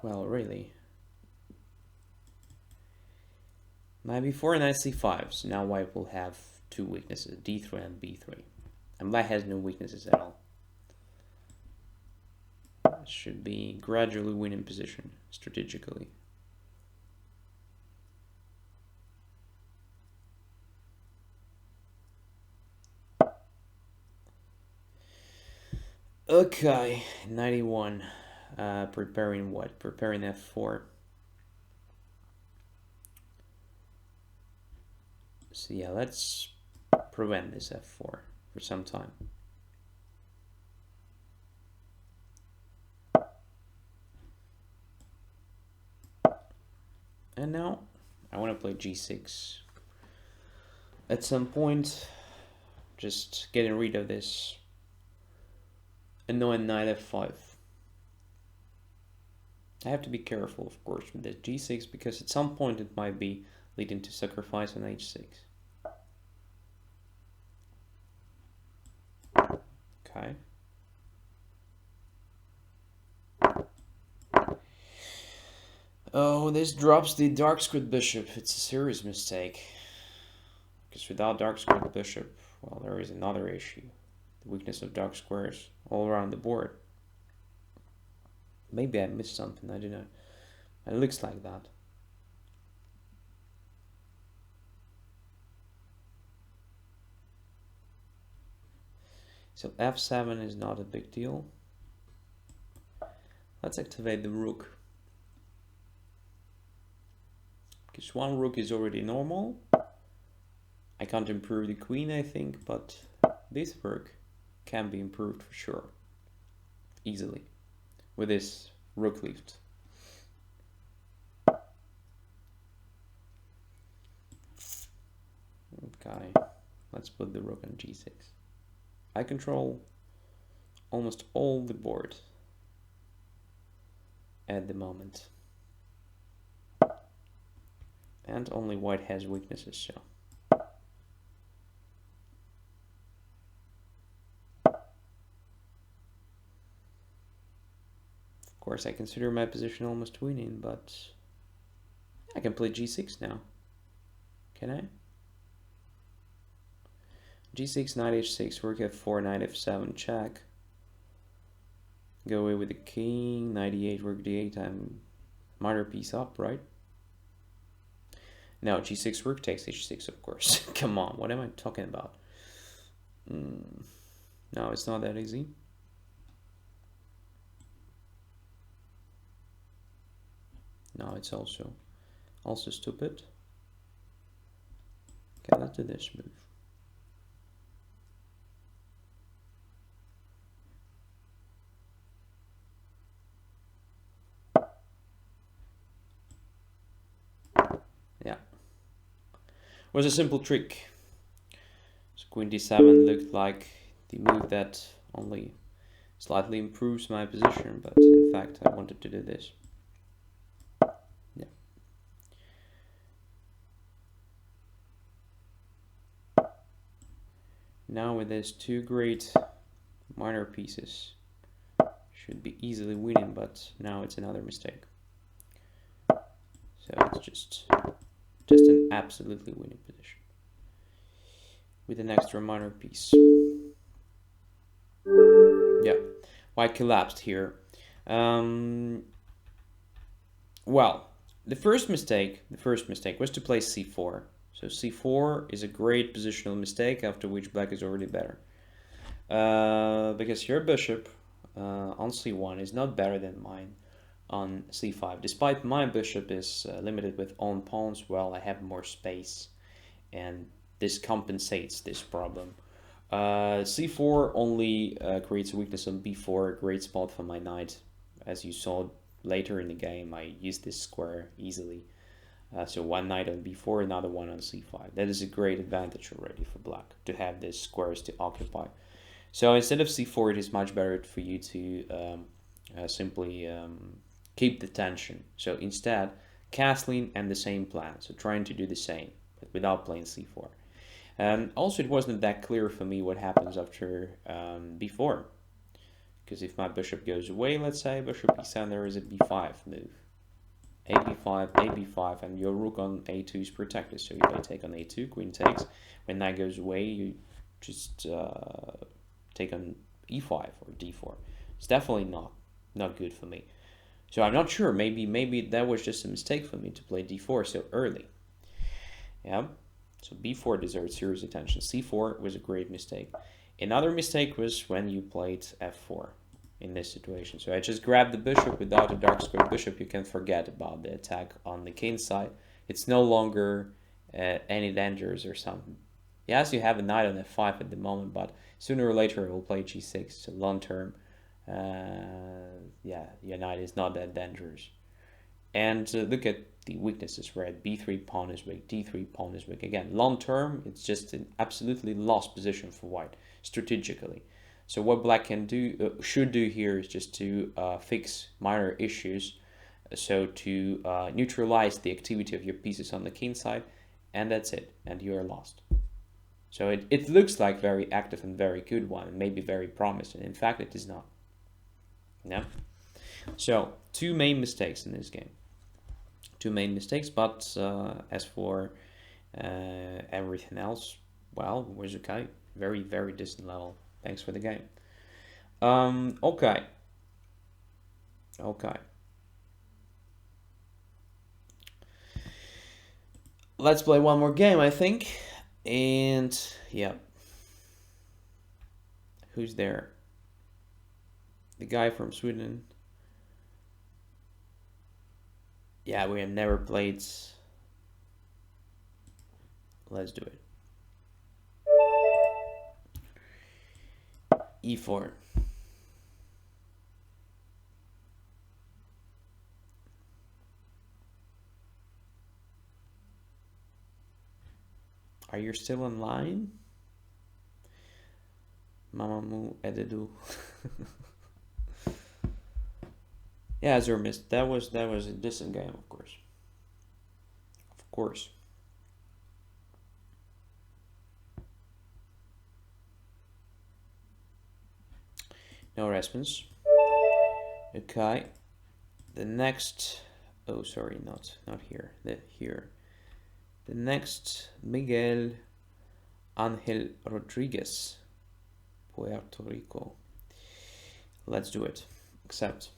A: Well, really. My b4 knight c5, so now white will have two weaknesses, d3 and b3. And black has no weaknesses at all. Should be gradually winning position strategically. Okay, 91. Preparing what? Preparing f4. So yeah, let's prevent this f4 for some time. And now I want to play g6. At some point, just getting rid of this annoying knight f5. I have to be careful, of course, with this g6 because at some point it might be leading to sacrifice on h6. Okay. Oh, this drops the dark squared bishop. It's a serious mistake. Because without dark squared bishop, well, there is another issue. The weakness of dark squares all around the board. Maybe I missed something, I don't know. It looks like that. So f7 is not a big deal. Let's activate the rook. Because one rook is already normal. I can't improve the queen, I think, but this rook can be improved for sure. Easily. With this rook lift. Okay, let's put the rook on g6. I control almost all the board at the moment. And only white has weaknesses, so. Of course, I consider my position almost winning, but I can play g6 now. Can I? g6, knight h6, rook f4, knight f7, check. Go away with the king, knight e8, rook d8, I'm minor piece up, right? Now g6, rook takes h6, of course. Come on, what am I talking about? No, it's not that easy. No, it's also stupid. Okay, let's do this move. Yeah. It was a simple trick. So queen d7 looked like the move that only slightly improves my position, but in fact I wanted to do this. Yeah. Now with these two great minor pieces, should be easily winning, but now it's another mistake. So it's just an absolutely winning position with an extra minor piece. Yeah, white collapsed here. Well, the first mistake was to play c4. So c4 is a great positional mistake, after which black is already better. Because your bishop on c1 is not better than mine on c5. Despite my bishop is limited with own pawns, well, I have more space, and this compensates this problem. c4 only creates a weakness on b4, a great spot for my knight. As you saw later in the game, I used this square easily. So one knight on b4, another one on c5. That is a great advantage already for black, to have these squares to occupy. So instead of c4, it is much better for you to simply keep the tension. So instead, castling and the same plan. So trying to do the same, but without playing c4. Also, it wasn't that clear for me what happens after b4. Because if my bishop goes away, let's say, bishop e7, there is a b5 move. A b5, a b5, and your rook on a2 is protected. So you may take on a2, queen takes. When that goes away, you just take on e5 or d4. It's definitely not good for me. So I'm not sure. Maybe that was just a mistake for me to play d4 so early. Yeah. So b4 deserves serious attention. c4 was a great mistake. Another mistake was when you played f4 in this situation. So I just grabbed the bishop. Without a dark square bishop, you can forget about the attack on the king side. It's no longer any dangers or something. Yes, you have a knight on f5 at the moment, but sooner or later it will play g6. So long term, yeah, your knight is not that dangerous. And look at the weaknesses, right? b3 pawn is weak, d3 pawn is weak. Again, long term, it's just an absolutely lost position for white strategically. So what black can do, should do here, is just to fix minor issues. So to neutralize the activity of your pieces on the king side, and that's it, and you are lost. So it looks like very active and very good one, and maybe very promising. In fact, it is not. Yeah. So two main mistakes in this game. Two main mistakes, but as for everything else, well, it was okay. Very, very decent level. Thanks for the game. Okay. Let's play one more game, I think. And yeah. Who's there? The guy from Sweden. Yeah, we have never played. Let's do it. e4. Are you still online? Mamamoo Ededu. Yeah, Zermist. That was a decent game, of course. Of course. No response. Okay. The next. Oh, sorry, not here. Here. The next, Miguel Angel Rodriguez, Puerto Rico. Let's do it. Accept.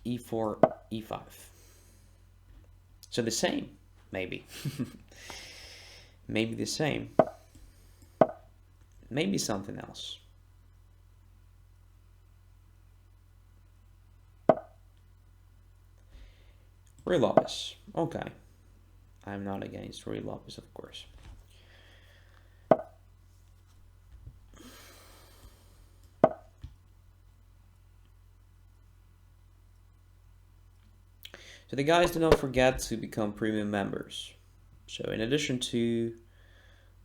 A: e4, e5. So the same, maybe. Maybe the same. Maybe something else. Ruy Lopez. Okay. I'm not against Ruy Lopez, of course. So the guys, do not forget to become premium members. So in addition to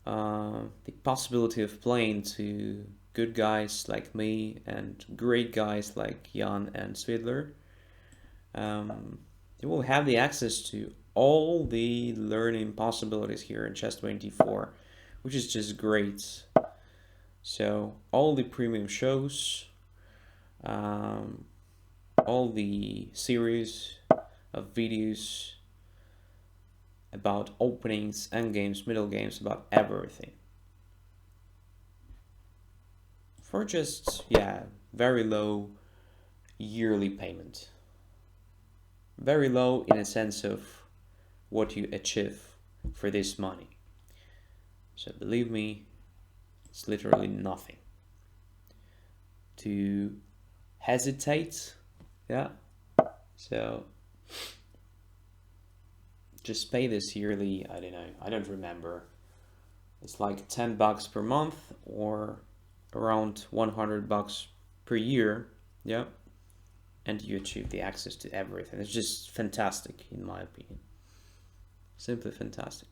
A: the possibility of playing to good guys like me and great guys like Jan and Svidler, you will have the access to all the learning possibilities here in Chess24, which is just great. So all the premium shows, all the series of videos about openings, endgames, middle games, about everything. For just, yeah, very low yearly payment. Very low in a sense of what you achieve for this money. So believe me, it's literally nothing. To hesitate, yeah, so just pay this yearly, I don't know, I don't remember. It's like $10 per month or around $100 per year, yeah, and you achieve the access to everything. It's just fantastic in my opinion. Simply fantastic.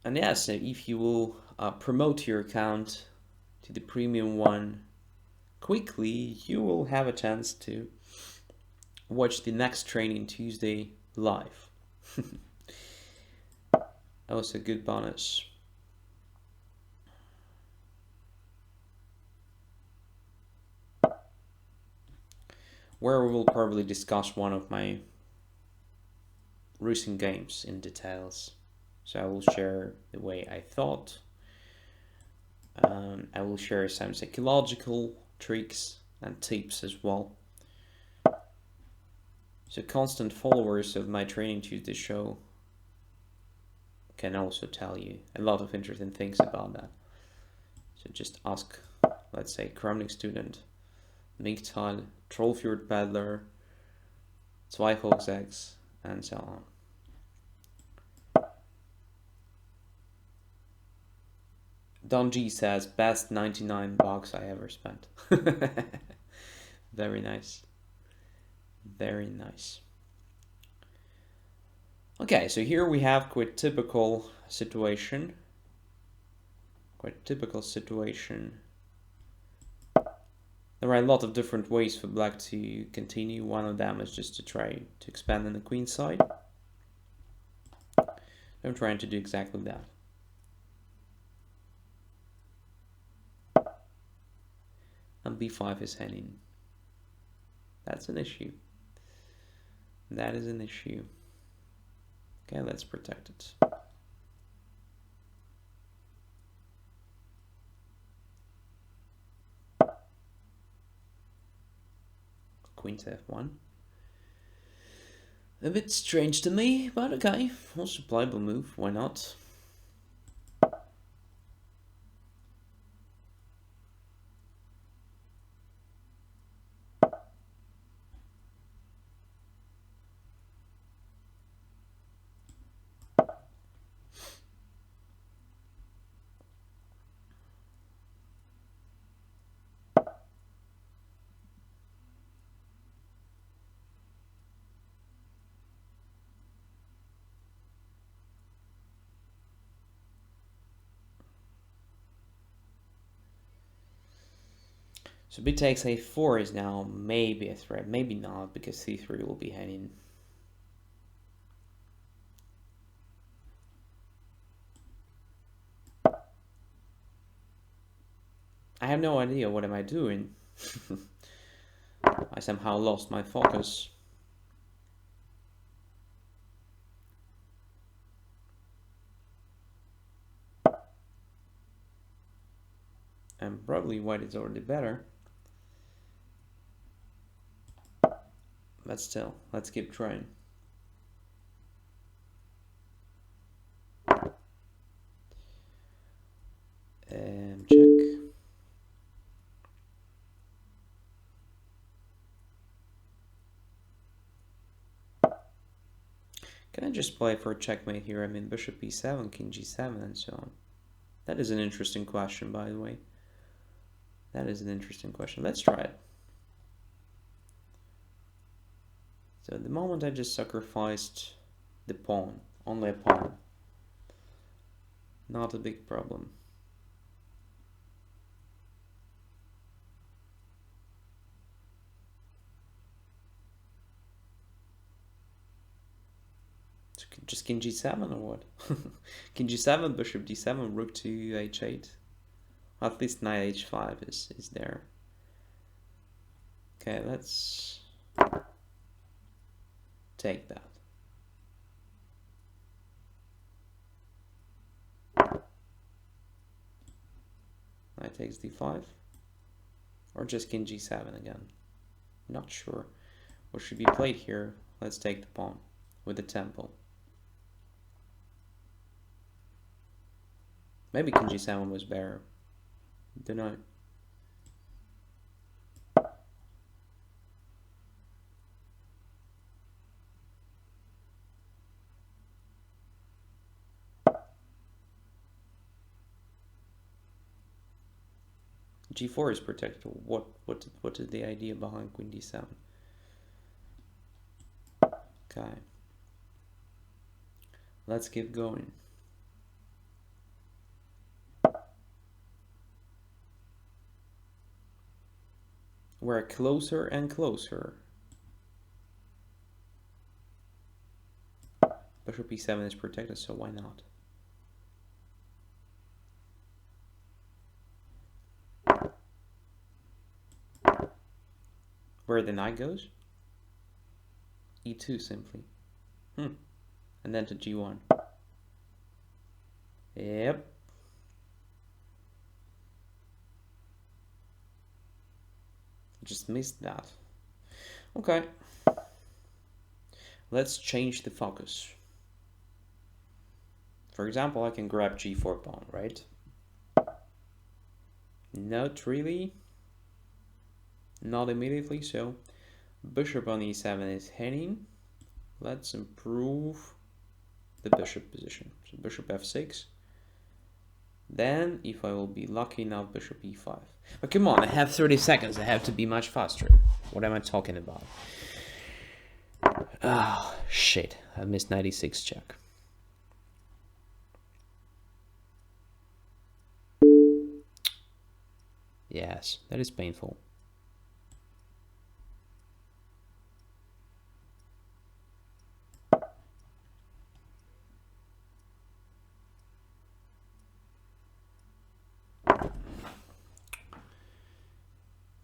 A: And yeah, so if you will promote your account to the premium one quickly, you will have a chance to watch the next training Tuesday live. That was a good bonus. Where we will probably discuss one of my recent games in details. So I will share the way I thought. I will share some psychological tricks and tips as well. So constant followers of my Training Tuesday show can also tell you a lot of interesting things about that. So just ask, let's say, Kramnik Student, Migtal, Trollfjord Peddler, Zweihochsechs, and so on. Don G says, best $99 I ever spent. Very nice. Very nice. Okay, so here we have quite typical situation. There are a lot of different ways for black to continue. One of them is just to try to expand on the queen side. I'm trying to do exactly that. And b5 is hanging. That's an issue. That is an issue. Okay, let's protect it. Queen to f1. A bit strange to me, but okay. Also playable move, why not? So b takes a4 is now maybe a threat, maybe not, because c3 will be hanging. I have no idea what am I doing. I somehow lost my focus. And probably white is already better. But still, let's keep trying. Check. Can I just play for a checkmate here? I mean, bishop e7, king g7, and so on. That is an interesting question, by the way. That is an interesting question. Let's try it. So at the moment I just sacrificed the pawn, only a pawn. Not a big problem. Just king g7 or what? King g7, bishop d7, rook to h8. At least knight h5 is there. Okay, let's take that. Knight takes d5. Or just king g7 again. Not sure what should be played here. Let's take the pawn with the tempo. Maybe king g7 was better. Don't know. g4 is protected. What is the idea behind queen d7? Okay. Let's keep going. We're closer and closer. Bishop e7 is protected, so why not? Where the knight goes? e2 simply. And then to g1. Yep. Just missed that. Okay. Let's change the focus. For example, I can grab g4 pawn, right? Not really. Not immediately, so bishop on e7 is heading. Let's improve the bishop position. So bishop f6. Then, if I will be lucky enough, bishop e5. But come on, I have 30 seconds. I have to be much faster. What am I talking about? Oh, shit. I missed 96 check. Yes, that is painful.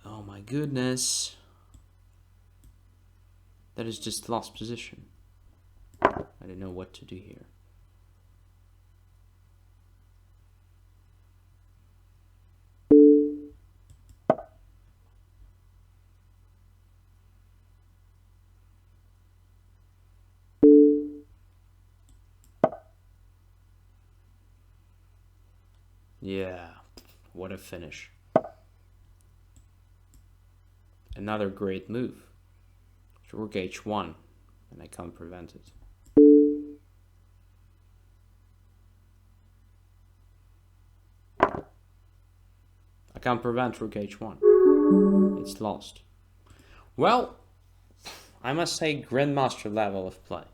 A: Oh my goodness. That is just lost position. I don't know what to do here. Yeah, what a finish. Another great move. Rook h1, and I can't prevent it. I can't prevent rook h1. It's lost. Well, I must say grandmaster level of play.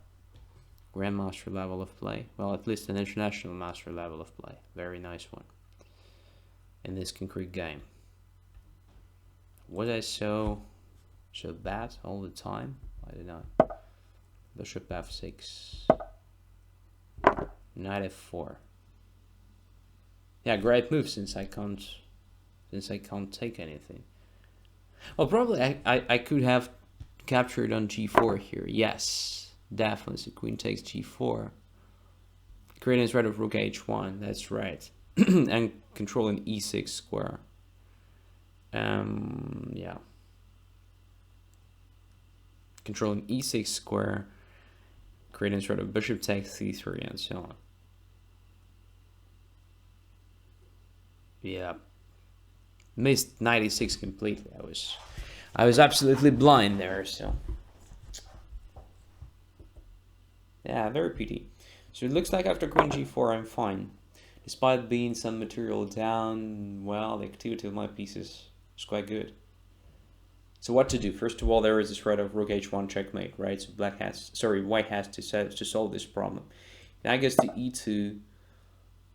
A: Grandmaster level of play. Well, at least an international master level of play. Very nice one. In this concrete game. Was I so bad all the time? I don't know. Bishop f6. Knight f4. Yeah, great move since I can't take anything. Well, probably I could have captured on g4 here. Yes, definitely. So queen takes g4. Creating threat of rook h1. That's right. And controlling e6 square. Yeah. Controlling e6 square, creating sort of bishop takes c3 and so on. Yeah. Missed 96 completely. I was absolutely blind there, so. Yeah, very pity. So it looks like after queen g4 I'm fine. Despite being some material down, well, the activity of my pieces is quite good. So what to do? First of all, there is a threat of rook h1 checkmate, right? So white has to solve this problem. Now I guess to e2,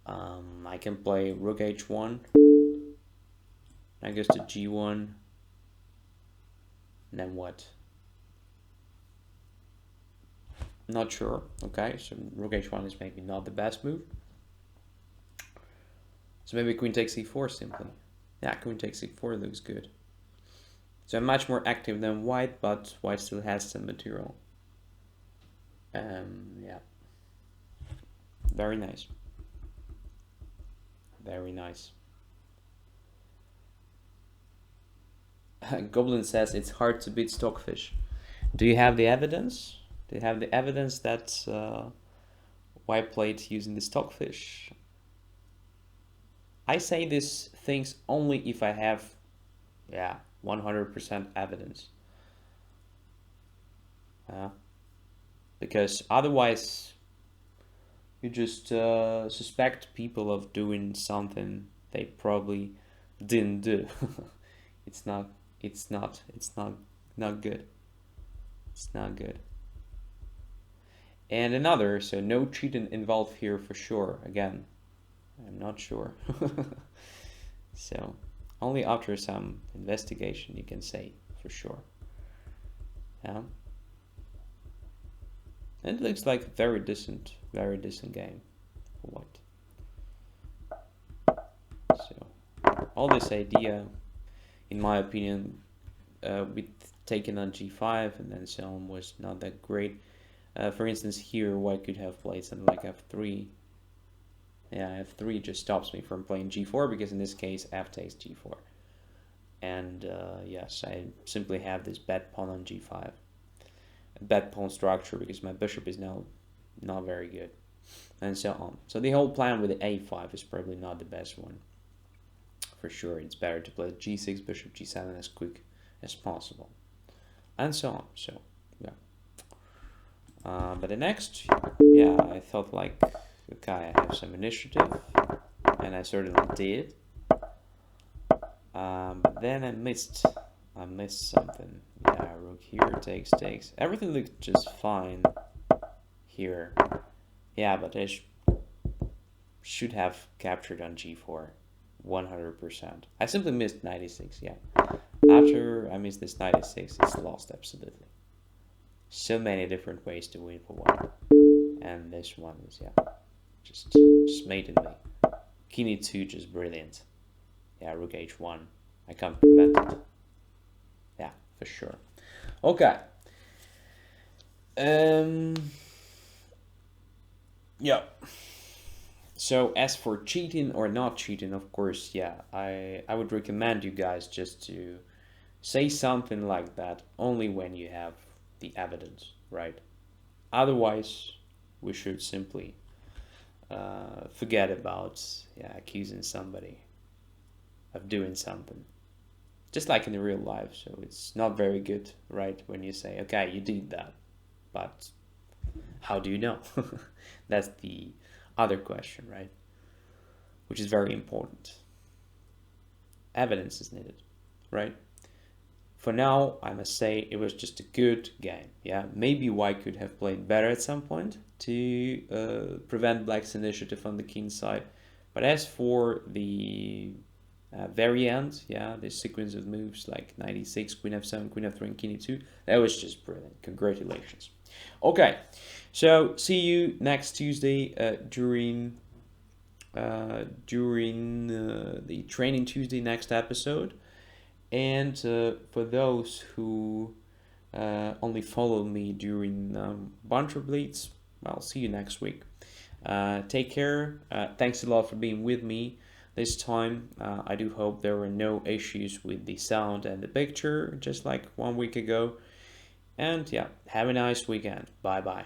A: I can play rook h1. I guess to g1. And then what? Not sure. Okay, so rook h1 is maybe not the best move. So maybe queen takes e4 simply. Yeah, queen takes e4 looks good. So I'm much more active than white, but white still has some material. Yeah. Very nice. Very nice. Goblin says it's hard to beat Stockfish. Do you have the evidence? Do you have the evidence that white played using the Stockfish? I say these things only if I have, 100% evidence. Because otherwise, you just suspect people of doing something they probably didn't do. It's not good. It's not good. And another, so no cheating involved here for sure. Again, I'm not sure. So only after some investigation you can say for sure. Yeah. It looks like a very decent game for white. So all this idea, in my opinion, with taking on g5 and then so on was not that great. For instance, here white could have played something like f3. Yeah, f3 just stops me from playing g4 because in this case f takes g4. And yes, I simply have this bad pawn on g5. A bad pawn structure because my bishop is now not very good. And so on. So the whole plan with the a5 is probably not the best one. For sure, it's better to play g6, bishop g7 as quick as possible. And so on. So, yeah. But the next, I thought like, okay, I have some initiative, and I certainly did. But then I missed something. Yeah, rook here takes. Everything looked just fine here. Yeah, but I should have captured on g4, 100%. I simply missed 96. Yeah. After I missed this 96, it's lost absolutely. So many different ways to win for white, and this one is just made in me. King e2 just brilliant. Yeah, rook h1. I can't prevent it. Yeah, for sure. Okay. Yeah. So as for cheating or not cheating, of course, I would recommend you guys just to say something like that only when you have the evidence, right? Otherwise, we should simply forget about accusing somebody of doing something. Just like in the real life, so it's not very good, right? When you say, okay, you did that, but how do you know? That's the other question, right? Which is very important. Evidence is needed, right? For now, I must say it was just a good game. Yeah, maybe white could have played better at some point to prevent black's initiative on the king side. But as for the very end, this sequence of moves like 96, queen f7, queen f3, and king e2, that was just brilliant. Congratulations. Okay, so see you next Tuesday during the Training Tuesday next episode. And for those who only follow me during Banter Blitz, I'll see you next week. Take care. Thanks a lot for being with me this time. I do hope there were no issues with the sound and the picture, just like 1 week ago. And have a nice weekend. Bye-bye.